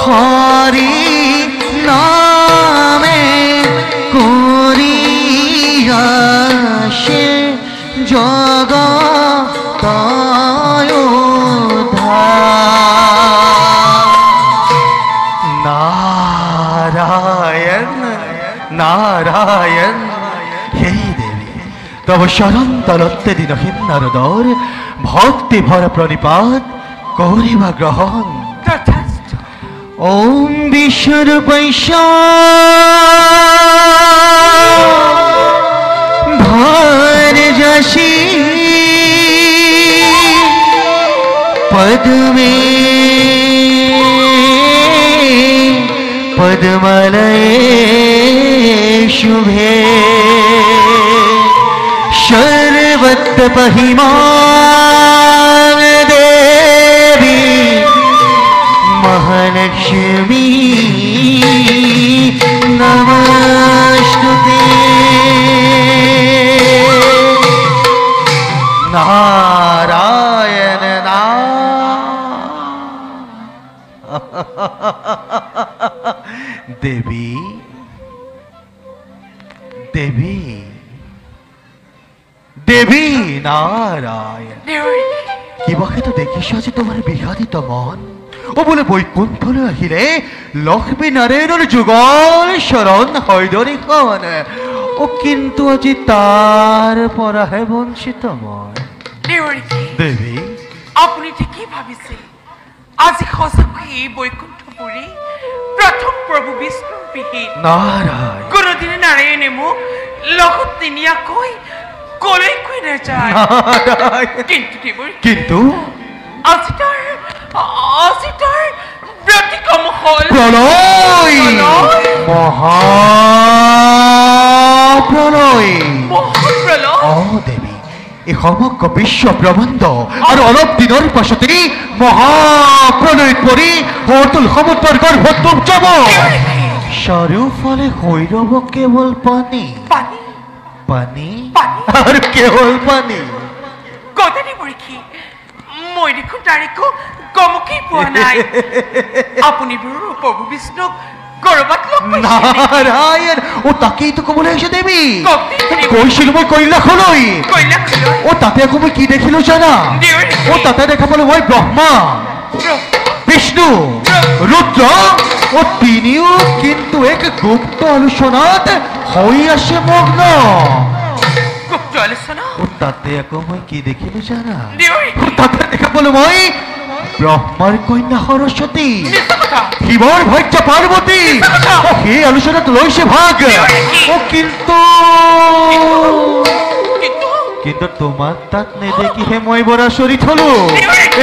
হরি নামে করিয়াছে জগৎ নারায়ণ নারায়ণ হে দেবী তব শরণ তলত্তে দিনহীন নারদর ভক্তি ভরা প্রণিপাত করিবা গ্রহণ তথাস্তু ওম বিশ্বরূপৈষা ভারজাসি পদ্মে পদ্মলয়ে শুভে সর্বত্র পহিমান দেবী মহালক্ষ্মী নমস্তুতে নারায়ণ দেবী দেবী দেবী নারায়ণ কিবাকে তো দেখিছ আজি তোমাৰ বিষাদিত মন ও বোলে বৈকুণ্ঠলৈ আহিলে লক্ষ্মী নাৰায়ণৰ যুগল শৰণ হয়দৰিখন ও কিন্তু আজি তাৰ পৰাহে বঞ্চিত মই দেৱী আপুনি কি ভাবিছে আজি সঁচাকৈ এই বৈকুণ্ঠপুৰী প্ৰথম প্ৰভু বিষ্ণুৰ বিহীন নাৰায়ণ কোনোদিনে নাৰায়ণে মোক লগত নিনিয়াকৈ কলৈকৈ নাযায় কিন্তু আজি তাৰ ব্যতিক্ৰম হ'ল প্ৰলয় মহাপ্ৰলয় অ দেৱী এই সমগ্ৰ বিশ্ব ব্ৰহ্মাণ্ড আৰু অলপ দিনৰ পাছতে মহাপ্ৰলয়ত পৰি অতুল সমুদ্ৰৰ গৰ্ভত ডুব যাব চাৰিওফালে হৈ ৰ'ব কেৱল পানী পানী আৰু কেৱল পানী গদানি বৰিখি মই দেখোন তাৰিখো গমকেই পোৱা নাই আপুনি প্ৰভু বিষ্ণুক গৰ্ভত লগ নাৰায়ণ ও তাকেই তো ক'বলৈ আহিছে দেৱী গৈছিলো মই কৈলাশলৈ ও তাতে আকৌ মই কি দেখিলো জানা ও তাতে দেখা পালো মই ব্ৰহ্মা বিষ্ণু ৰুদ্ৰ ও তিনিও কিন্তু এক গুপ্ত আলোচনাত হৈ আছে মগ্ন গুপ্ত আলোচনা ও তাতে আকৌ মই কি দেখিলো জানা? দেউৰী ও তাতে দেখা পালো মই ব্ৰহ্মাৰ কন্যা সৰস্বতী, মিছা কথা শিৱৰ ভাৰ্যা পাৰ্বতী। ও সেই আলোচনাত লৈছে ভাগ। ও কিন্তু কিন্তু কিন্তু তোমাক তাত নেদেখিহে মই বৰ আচৰিত হলো।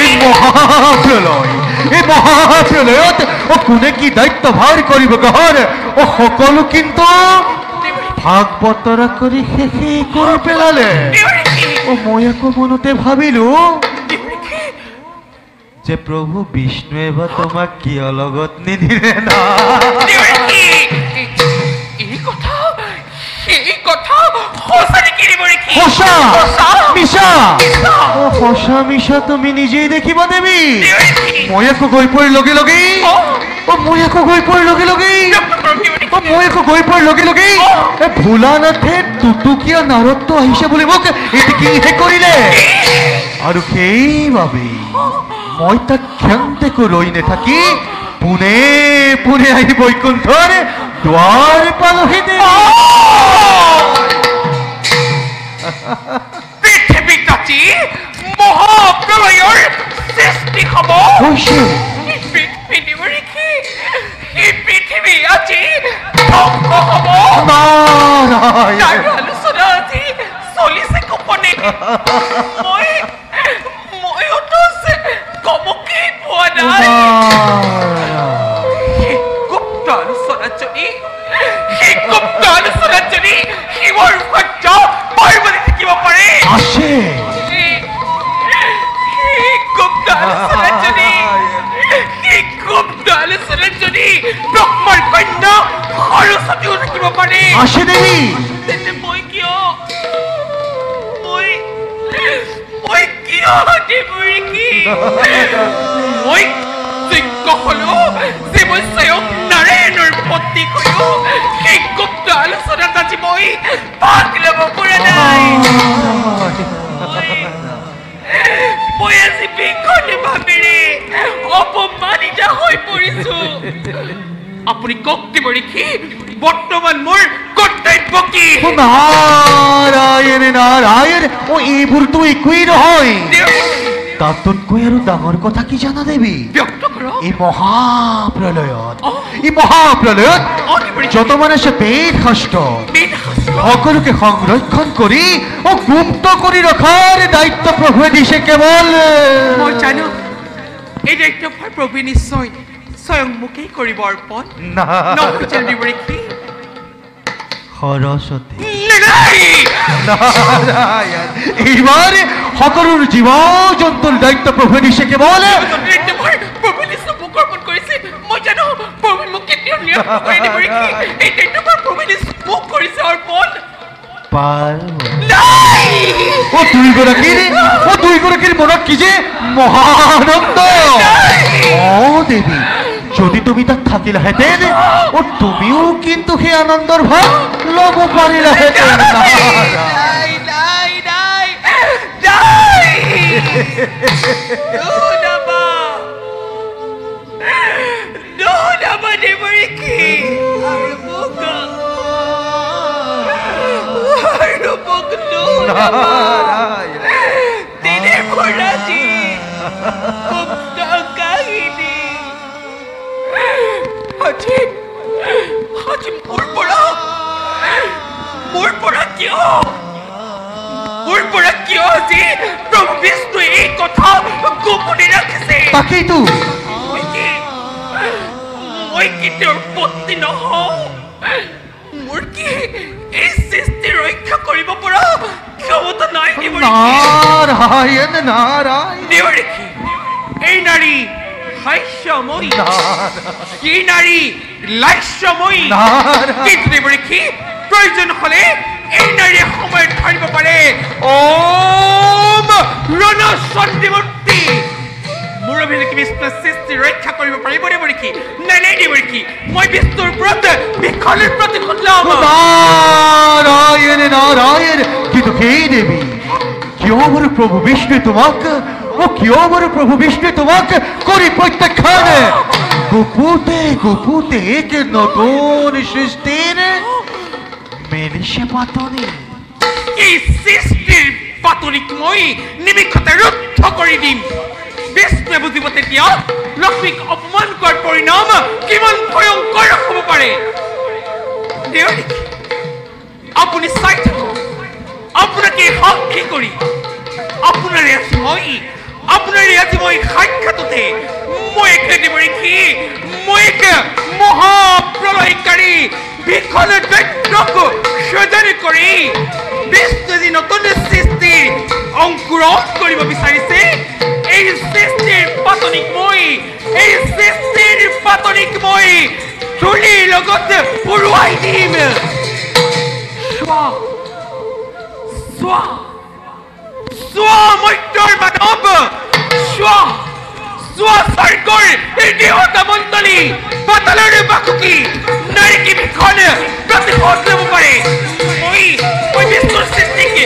এই মহাপ্ৰলয়ত ও কোনে কি দায়িত্ব ভাৰ কৰিব গ্ৰহণ, ও সকলো কিন্তু ভাগ বতৰা কৰি শেষে কৰি পেলালে। ও মই আকৌ মনতে ভাবিলো যে প্ৰভু বিষ্ণুৱে বা তোমাক কিয় লগত নিদিলে না। সঁচা মিছা, ও সঁচা মিছা তুমি নিজেই দেখিবা দেৱী। মই আকৌ গৈ পোৱাৰ লগে লগেই মই আকৌ গৈ পোৱাৰ লগে লগেই ভোলানাথে টুটুকীয়া নাৰদটো আহিছে বুলি মোক ইতিকিহে কৰিলে, আৰু সেইবাবেই মই তাক ক্ষন্তেকো ৰৈ নাথাকি পোনে পোনে আহি বৈকুণ্ঠৰ দুৱাৰ পালোহি। পৃথিৱীত আজি মহাপ্ৰলয়ৰ সৃষ্টি হ'ব। এই পৃথিৱী আজি ধ্বংস হ'ব। তাৰ আলোচনা আজি চলিছে গোপনে। মইতো কমকেই পোৱা নাই। গুপ্ত আলোচনাত যদি শিৱৰ ভাৰ্যা পাৰ্বতী থাকিব পাৰে, আছে গুপ্ত আলোচনাত যদি ব্ৰহ্মাৰ কন্যা সৰস্বতীও থাকিব পাৰে, আছে দেৱী। তেন্তে মই কিয় দেৱৰী? মই যোগ্য হলো যে মই স্বয়ং নাৰায়ণৰ পত্নী হৈও সেই গুপ্ত আলোচনাত আজি মই ভাগ ল'ব পৰা নাই। মই আজি বিকট ভাৱেৰে অপমানিত হৈ পৰিছো। আপুনি কওক দেৱৰী, বৰ্তমান মোৰ কৰ্তব্য কি? নাৰায়ণ নাৰায়ণ, ও এইবোৰতো একোৱেই নহয়। তাতকৈ আৰু ডাঙৰ কথা কি জানা দেৱী? ব্যক্ত কৰক। এই মহাপ্ৰলয়ত যত মানে আছে বেদ শাস্ত্ৰ সকলোকে সংৰক্ষণ কৰি ও গুপ্ত কৰি ৰখাৰ দায়িত্ব প্ৰভুৱে দিছে কেৱল। মই জানো এই দায়িত্বভাৰ প্ৰভুৱে নিশ্চয় স্বয়ং মোকেই কৰিব অৰ্পণ। দেৱৰী সৰস্বতী নাৰায়ণ, এইবাৰ সকলো জীৱ জন্তুৰ দায়িত্ব প্ৰভুৱে দিছে কেৱল। মোক অৰ্পণ কৰিছে। মই জানো প্ৰভু মোক কেতিয়াও নিৰাশ নকৰে। দেৱৰী এই দায়িত্বভাৰ প্ৰভুৱে মোক কৰিছে অৰ্পণ। ও দুইগৰাকীৰ মনত কি যে মহানন্দ। ও দেৱী, যদি তুমি তাত থাকিলাহেঁতেন ও তুমিও কিন্তু সেই আনন্দৰ ভাগ ল'ব পাৰিলাহেঁতেন। প্ৰভু বিষ্ণু এই কথা গোপনে ৰাখিছে। তাকেইতো মই কি তেওঁৰ পত্নী নহওঁ? মোৰ কি এই সৃষ্টি ৰক্ষা কৰিব পৰা ক্ষমতা নাই? নাৰায়ণ নাৰায়ণ, দেৱৰী এই নাৰী হাস্যময়ী, এই নাৰী লাস্যময়ী। কিন্তু দেৱৰী প্ৰয়োজন হলে এই নাৰীয়ে সময়ত ধৰিব পাৰে। ওম ৰণচণ্ডীমূৰ্তি মোৰ অভিলেখ বিষ্ণুৰ সৃষ্টি ৰক্ষা কৰিব পাৰিব দেৱৰী? নাই নাই দেৱৰী, মই বিষ্ণুৰ ওপৰত বিখলৰ প্ৰতিশোধ ল'ম। নারায়ণ নারায়ণ, কিন্তু সেই দেবী কিয় আমার প্রভু বিষ্ণু তোমাক প্রভু বিষ্ণু তোমাক করি প্রত্যাখ্যান গুপুতে গুপুতে এক নতুন সৃষ্টির মেলিশে পাতনি। এই সৃষ্টিৰ পাতনিক মই নিমিষতে ৰুদ্ধ কৰি দিম। বিষ্ণুৱে বুজিব তেতিয়া লক্ষ্মীক অপমান কৰাৰ পৰিণাম কিমান ভয়ংকৰ হ'ব পাৰে। আপুনি চাই থাকক, আপোনাকে সাক্ষী কৰি আপোনাৰে আজি মই সাক্ষাততে মই একেবাৰে কি মই এক মহাপ্ৰলয়কাৰী ভীষণ দৈত্যক সৃজন কৰি বিষ্ণু যি নতুন সৃষ্টিৰ অংকুৰণ কৰিব বিচাৰিছে, এই সৃষ্টিৰ পাতনিক মই ধূলিৰ লগত উৰুৱাই দিম। মৈত্ৰৰ মানৱ স্বৰ্গৰ দেহতা মণ্ডলী পাতালৰ বাসুকী নাৰীকি ভীষণ প্ৰতিশোধ ল'ব পাৰে। মই বিষ্ণুৰ সৃষ্টিকে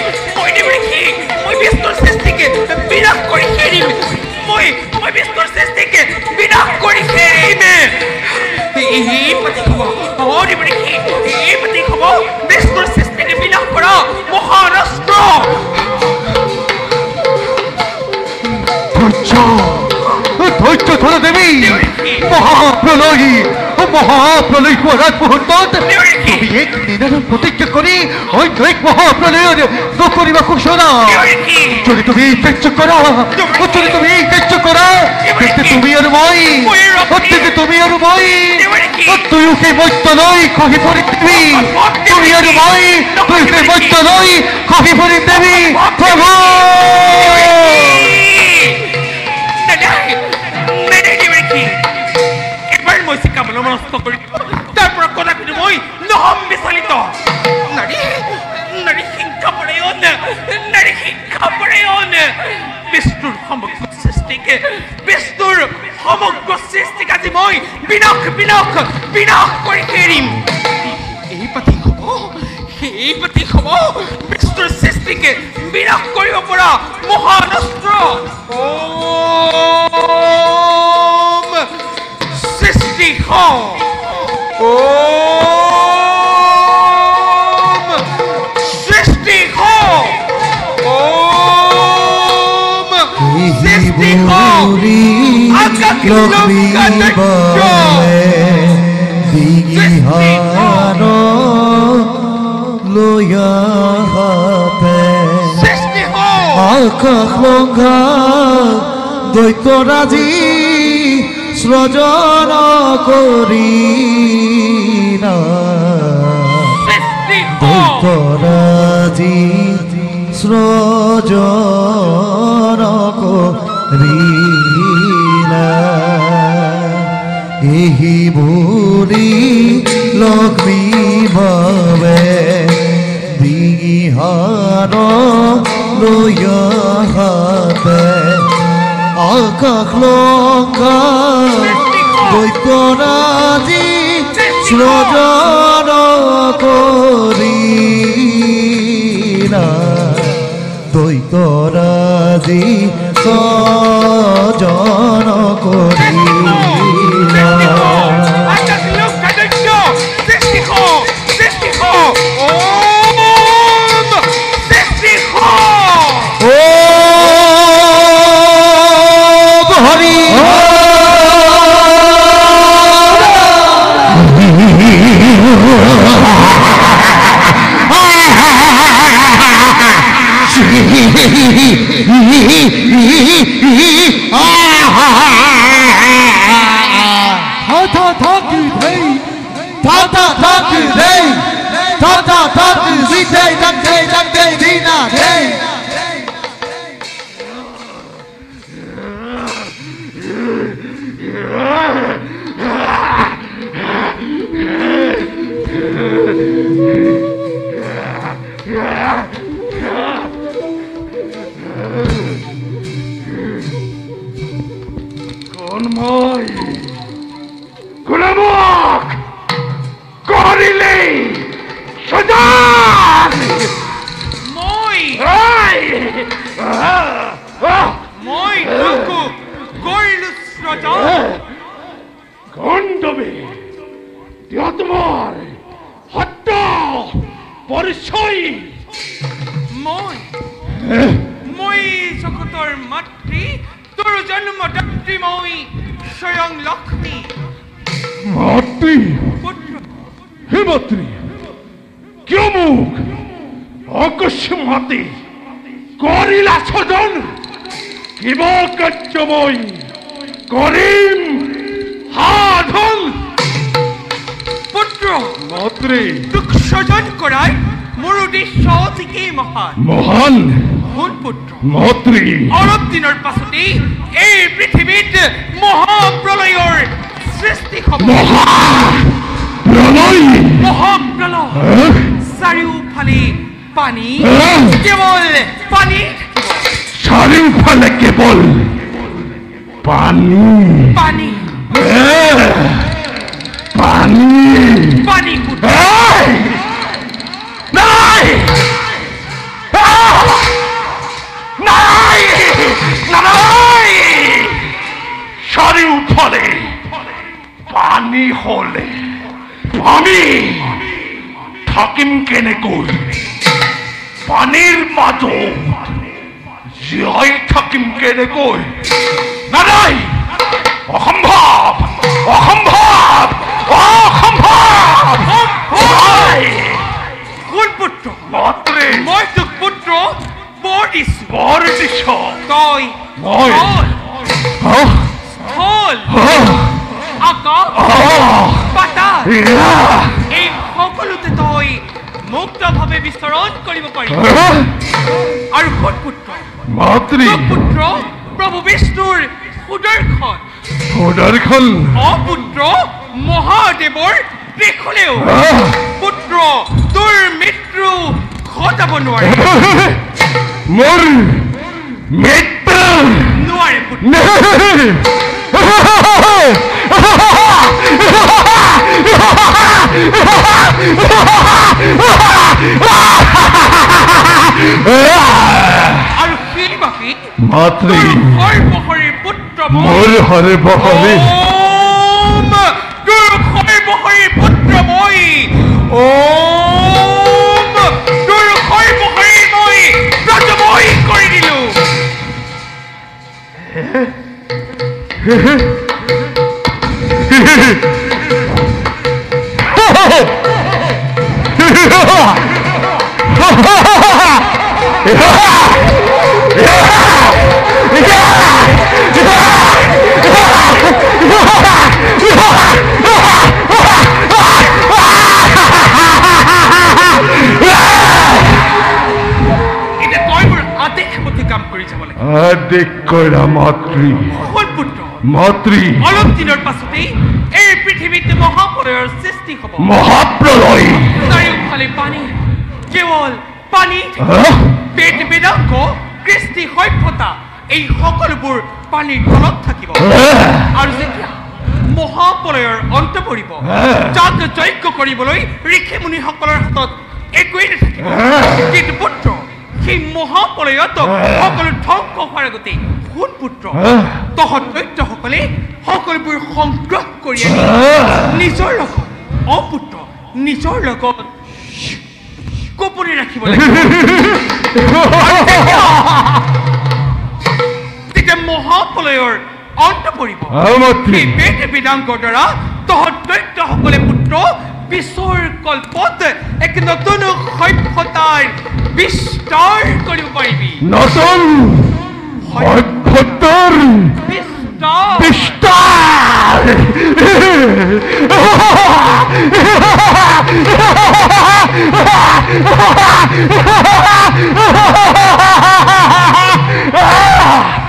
বিনাশ কৰি খেলিম। মই বিষ্ণুৰ সৃষ্টিকে বিনাশ কৰি খেলিম। এই প্ৰতীক হ'ব বিষ্ণুৰ সৃষ্টিকে বিনাশ কৰা মহান অস্ত্ৰ। ধৈৰ্য ধৰা দেৱী, মহাপ্ৰলয় হোৱাৰ মুহূৰ্তত তুমি এক নিদানৰ প্ৰতিজ্ঞা কৰি অন্য এক মহাপ্ৰলয়ৰ নকৰিবা ঘোষণা। যদি তুমি এই কাৰ্য কৰা তেতিয়া তুমি আৰু মই দুয়ো সেই মৰ্ত্যলৈ খহি পৰিম দেৱী। তুমি আৰু মই দুয়ো সেই মৰ্ত্যলৈ খহি পৰিম দেৱী। প্ৰভু তাৰ পৰা কদাপি মই নহম বিচলিত। নাৰী শিক্ষা পৰায়ণ বিষ্ণুৰ সমগ্ৰ সৃষ্টিক আজি মই বিনাশ কৰি এৰিম। এই পাতি হ'ব বিষ্ণুৰ সৃষ্টিকে বিনাশ কৰিব পৰা মহান অস্ত্ৰ। সৃষ্টি দৈত্যৰাজি সৃজন কৰি দৈত্যৰাজি সৃজন কৰি এহি ভূৰি লক্ষ্মী ভাৱে বিহান লৈ হাতে আকাশ লংঘা দৈত্যৰাজি সৃজন কৰি দৈত্যৰাজি সৃজন কৰি মই জগতৰ মাতৃ তোৰ জন্মদাত্ৰী মই স্বয়ং লক্ষ্মী মাতৃ পুত্ৰ হে মাতৃ কিয় মোক অকস্মাতে কৰিলা স্বজন কিবা কাৰ্য মই কৰিম সাধন পুত্ৰ মাতৃ তোক স্বজন কৰাই মোৰ উদ্দেশ্য অতিকেই মহান মহান শুন পুত্ৰ মাতৃ অলপ দিনৰ পাছতেই এই পৃথিৱীত মহাপ্ৰলয়ৰ সৃষ্টি হ'ব প্ৰণয় মহাপ্ৰলয় চাৰিওফালে পানী কেৱল পানী চাৰিওফালে কেৱল পানী পানী পানী পানী পুত্ৰ নাই নাই নাই চাৰিওফালে পানী হলে আমি থাকিম কেনেকৈ পানীৰ মাজত জীয়াই থাকিম কেনেকৈ নাই অসম্ভৱ অসম্ভৱ অসম্ভৱ শুন পুত্ৰ মাতৃ মই তোক পুত্ৰ বৰ দিছো বৰ দিছ তই মই হল আকাশ পাতাল এই সকলোতে তই মুক্তভাৱে বিচৰণ কৰিব পাৰিবি আৰু শুন পুত্ৰ মাতৃ তোৰ পুত্ৰ প্ৰভু বিষ্ণুৰ সুদৰ্শন সুদৰ্শন অপুত্ৰ মহাদেৱৰ ত্ৰিশূলেও পুত্ৰ তোৰ মৃত্যু ঘটাব নোৱাৰে মোৰ মৃত্যু নোৱাৰে পুত্ৰ আৰু সেইবাবে মাতৃ সৰ্বহৰিৰ পুত্ৰ মোৰ হৰে বহৰি ওম তোৰ সৰ্বহৰিৰ পুত্ৰ মই ওম তোৰ সৰ্বহৰি মই প্ৰজময় কৰি দিলো এতিয়া তই মোৰ আদেশ মতে কাম কৰি যাব লাগে আদেশ কৰা মাতৃ শুন পুত্ৰ মাতৃ অলপ দিনৰ পাছতেই এই পৃথিৱীত মহাপ্ৰলয়ৰ সৃষ্টি হ'ব মহাপ্ৰলয় চাৰিওফালে পানী কেৱল পানী বেদ বেদাংগ কৃষ্টি সভ্যতা এই সকলোবোৰ পানীৰ তলত থাকিব আৰু যেতিয়া মহাপ্ৰলয়ৰ অন্ত পৰিব যাগ যজ্ঞ কৰিবলৈ ঋষি মুনিসকলৰ হাতত একোৱেই নাথাকিব কিন্তু পুত্ৰ সেই মহাপ্ৰলয়ত সকলো ধ্বংস হোৱাৰ আগতে শুন পুত্ৰ তহঁত দৈত্যসকলে সকলোবোৰ সংগ্ৰহ কৰি আনি নিজৰ লগত অপুত্ৰ নিজৰ লগত গোপনে ৰাখিব লাগিব তেতিয়া মহাপ্ৰলয়ৰ অন্ত পৰিব সেই বেদ বেদাংগৰ দ্বাৰা তহঁত দৈত্যসকলে পুত্ৰ পিছৰ কল্পত এক নতুন সভ্যতাৰ বিস্তাৰ কৰিব পাৰিবি নতুন সভ্যতাৰ বিস্তাৰ বিস্তাৰ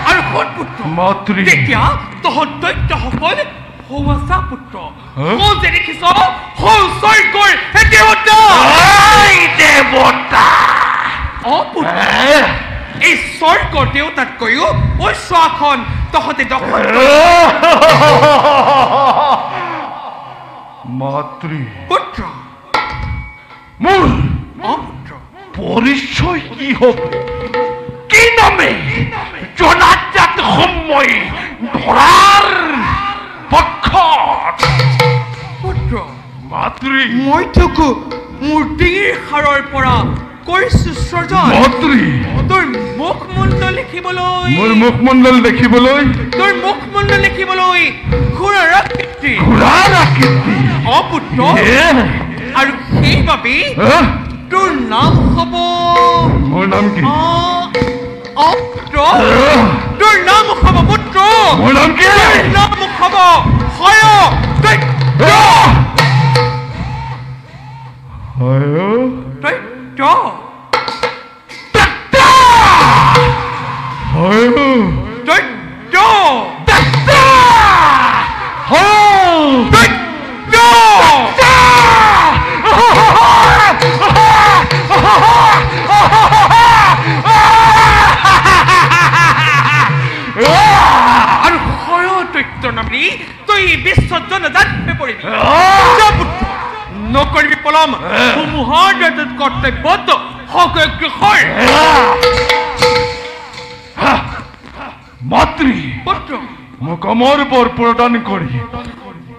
আৰু শুন পুত্ৰ মাতৃ তেতিয়া তহঁত দৈত্যসকল সৌচা পুত্ৰ সৌ যে দেখিছ সৌ স্বৰ্গৰ দেৱতা দেৱতা অ পুত্ৰ এই স্বৰ্গৰ দেৱতাতকৈও উচ্চ আসন তহঁতে দখল মাতৃ পুত্ৰ মোৰ অ পুত্ৰ পৰিচয় কি হ'ব কি নামে জনাজাত সময় ধৰাৰ পক্ষত পুত্ৰ মাতৃ মই তোক মোৰ ডিঙিৰ হাড়ৰ পৰা কৰিছো সৃজন মন্ত্ৰী তোৰ মুখমণ্ডল লিখিবলৈ মোৰ মুখমণ্ডল দেখিবলৈ তোৰ মুখমণ্ডল লিখিবলৈ ঘোঁৰাৰ আকৃতি অপুত্ৰ আৰু সেইবাবে তোৰ নাম হ'ব মোৰ নাম কি অপুত্ৰ তোৰ নাম হ'ব পুত্ৰ মোৰ নাম কি তোৰ নাম হ'ব হয় তই বিশ্বত জনজাত হৈ পৰিবি নকৰিবি পলম ধুমুহাৰ কৰ্তব্যত মাতৃ পুত্ৰ মোক অমৰ বৰ প্ৰদান কৰি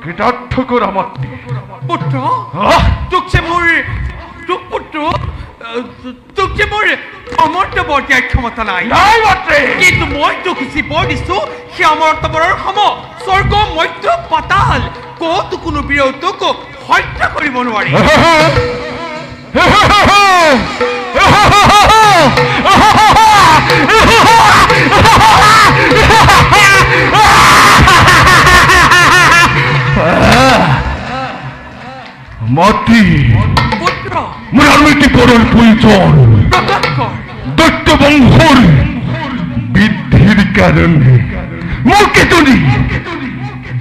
কৃতাৰ্থ কৰা মাতৃ পুত্ৰ তোক যে মোৰ অমৰ্ত্য বৰ দিয়াৰ ক্ষমতা নাই কিন্তু মই তোক জীৱ দিছো সেই অমৰ্ত্য বৰৰ সম স্বৰ্গ মধ্য পাতাল কতো কোনো বীৰেও তোক হত্যা কৰিব নোৱাৰি মাতৃ পুত্ৰ মোৰ আমিতি পৰৰ প্ৰয়োজন প্ৰকাশ কৰ দৈত্য বংশৰ বৃদ্ধিৰ কাৰণে মোক এজনী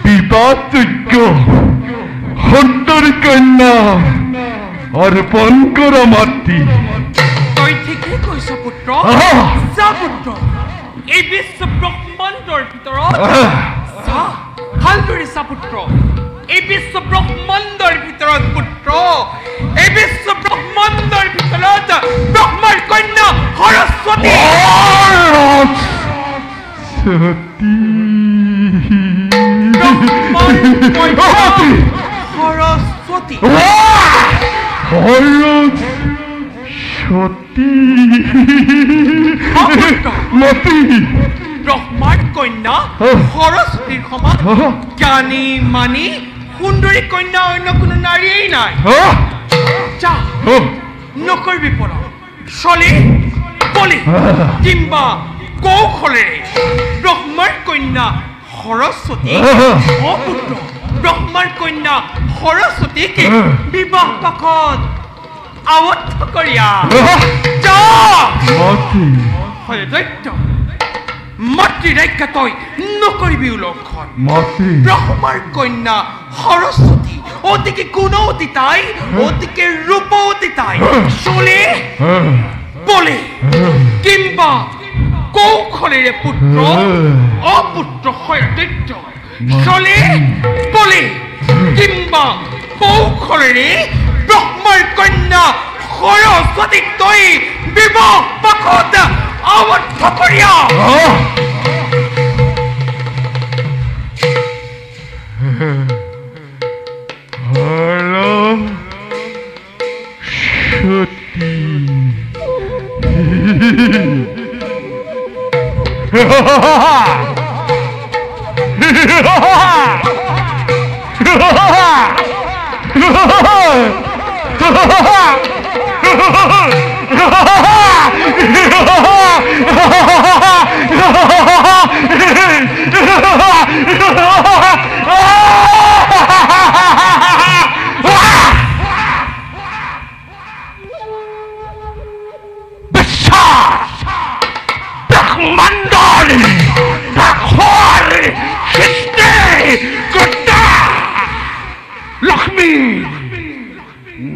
বিবাহযোগ্য সুন্দৰ কন্যা অৰ্পণ কৰা মাতৃ তই ঠিকেই কৈছ পুত্ৰ চা পুত্ৰ এই বিশ্ব ব্ৰহ্মাণ্ডৰ ভিতৰত চা ভালদৰে চা পুত্ৰ এই বিশ্ব ব্ৰহ্মাণ্ডৰ ভিতৰত পুত্ৰ এই বিশ্ব ব্ৰহ্মাণ্ডৰ ভিতৰত ব্ৰহ্মাৰ কন্যা সৰস্বতী সৰস্বতী ব্ৰহ্মাৰ কন্যা সৰস্বতীৰ সমান জ্ঞানী মানি সুন্দৰী কন্যা অন্য কোনো নাৰীয়েই নাই যা নকৰিবি পলম চলি বলি কিম্বা কৌশলেৰে ব্ৰহ্মাৰ কন্যা সৰস্বতী অপুত্ৰ ব্ৰহ্মাৰ কন্যা সৰস্বতীক বিবাহ পাশত আবদ্ধ কৰিয়া যা হয় দৈত্য মাতৃৰ আজ্ঞা তই নকৰিবি উলংঘন ব্ৰহ্মাৰ কন্যা সৰস্বতী অতিকে গুণৱতী তাই অতিকে ৰূপৱতী তাই চলে বলে কিম্বা কৌশলেৰে পুত্ৰ অপুত্ৰ হয় দৈত্য চলে বলে কিম্বা কৌশলেৰে ব্ৰহ্মাৰ কন্যা সৰস্বতীক তই বিবাহ পাশত আবদ্ধ কৰিয়া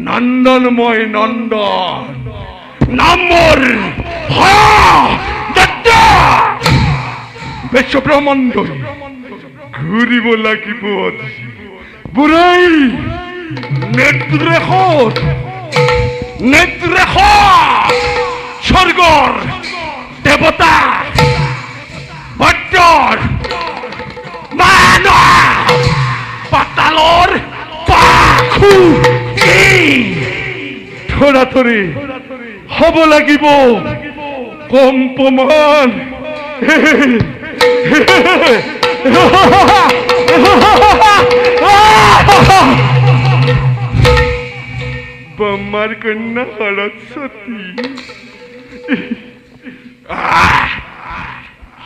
নন্দনময় নন্দন নামৰ বিশ্ব ব্ৰহ্মাণ্ড ঘূৰিব লাগিব বুঢ়াই নেত্ৰেখত স্বৰ্গৰ দেৱতা বৈদ্যৰ মানৱ পাতালৰ পাখু ধৰাধৰি হ'ব লাগিব কম্পমান ব্ৰহ্মাৰ কন্যা সৰস্বতী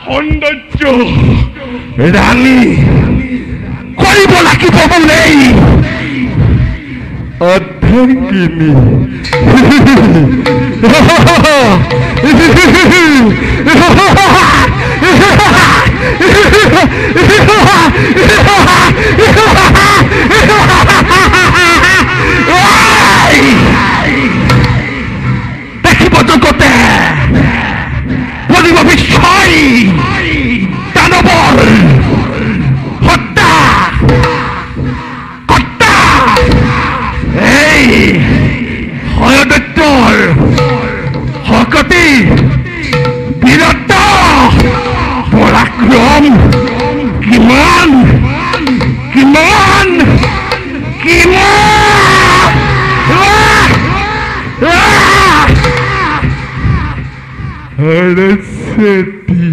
সৌন্দৰ্য ৰাণী কৰিব লাগিব বোলে অধ্যাংকিনী দেখিব জগতে বলিব বিস্ময় দানৱৰ হত্যা কৰ্তা এই হয়দত্তৰ শকতি বীৰত্ব পৰাক্ৰম কিমান কিমান কিমান সৰস্বতী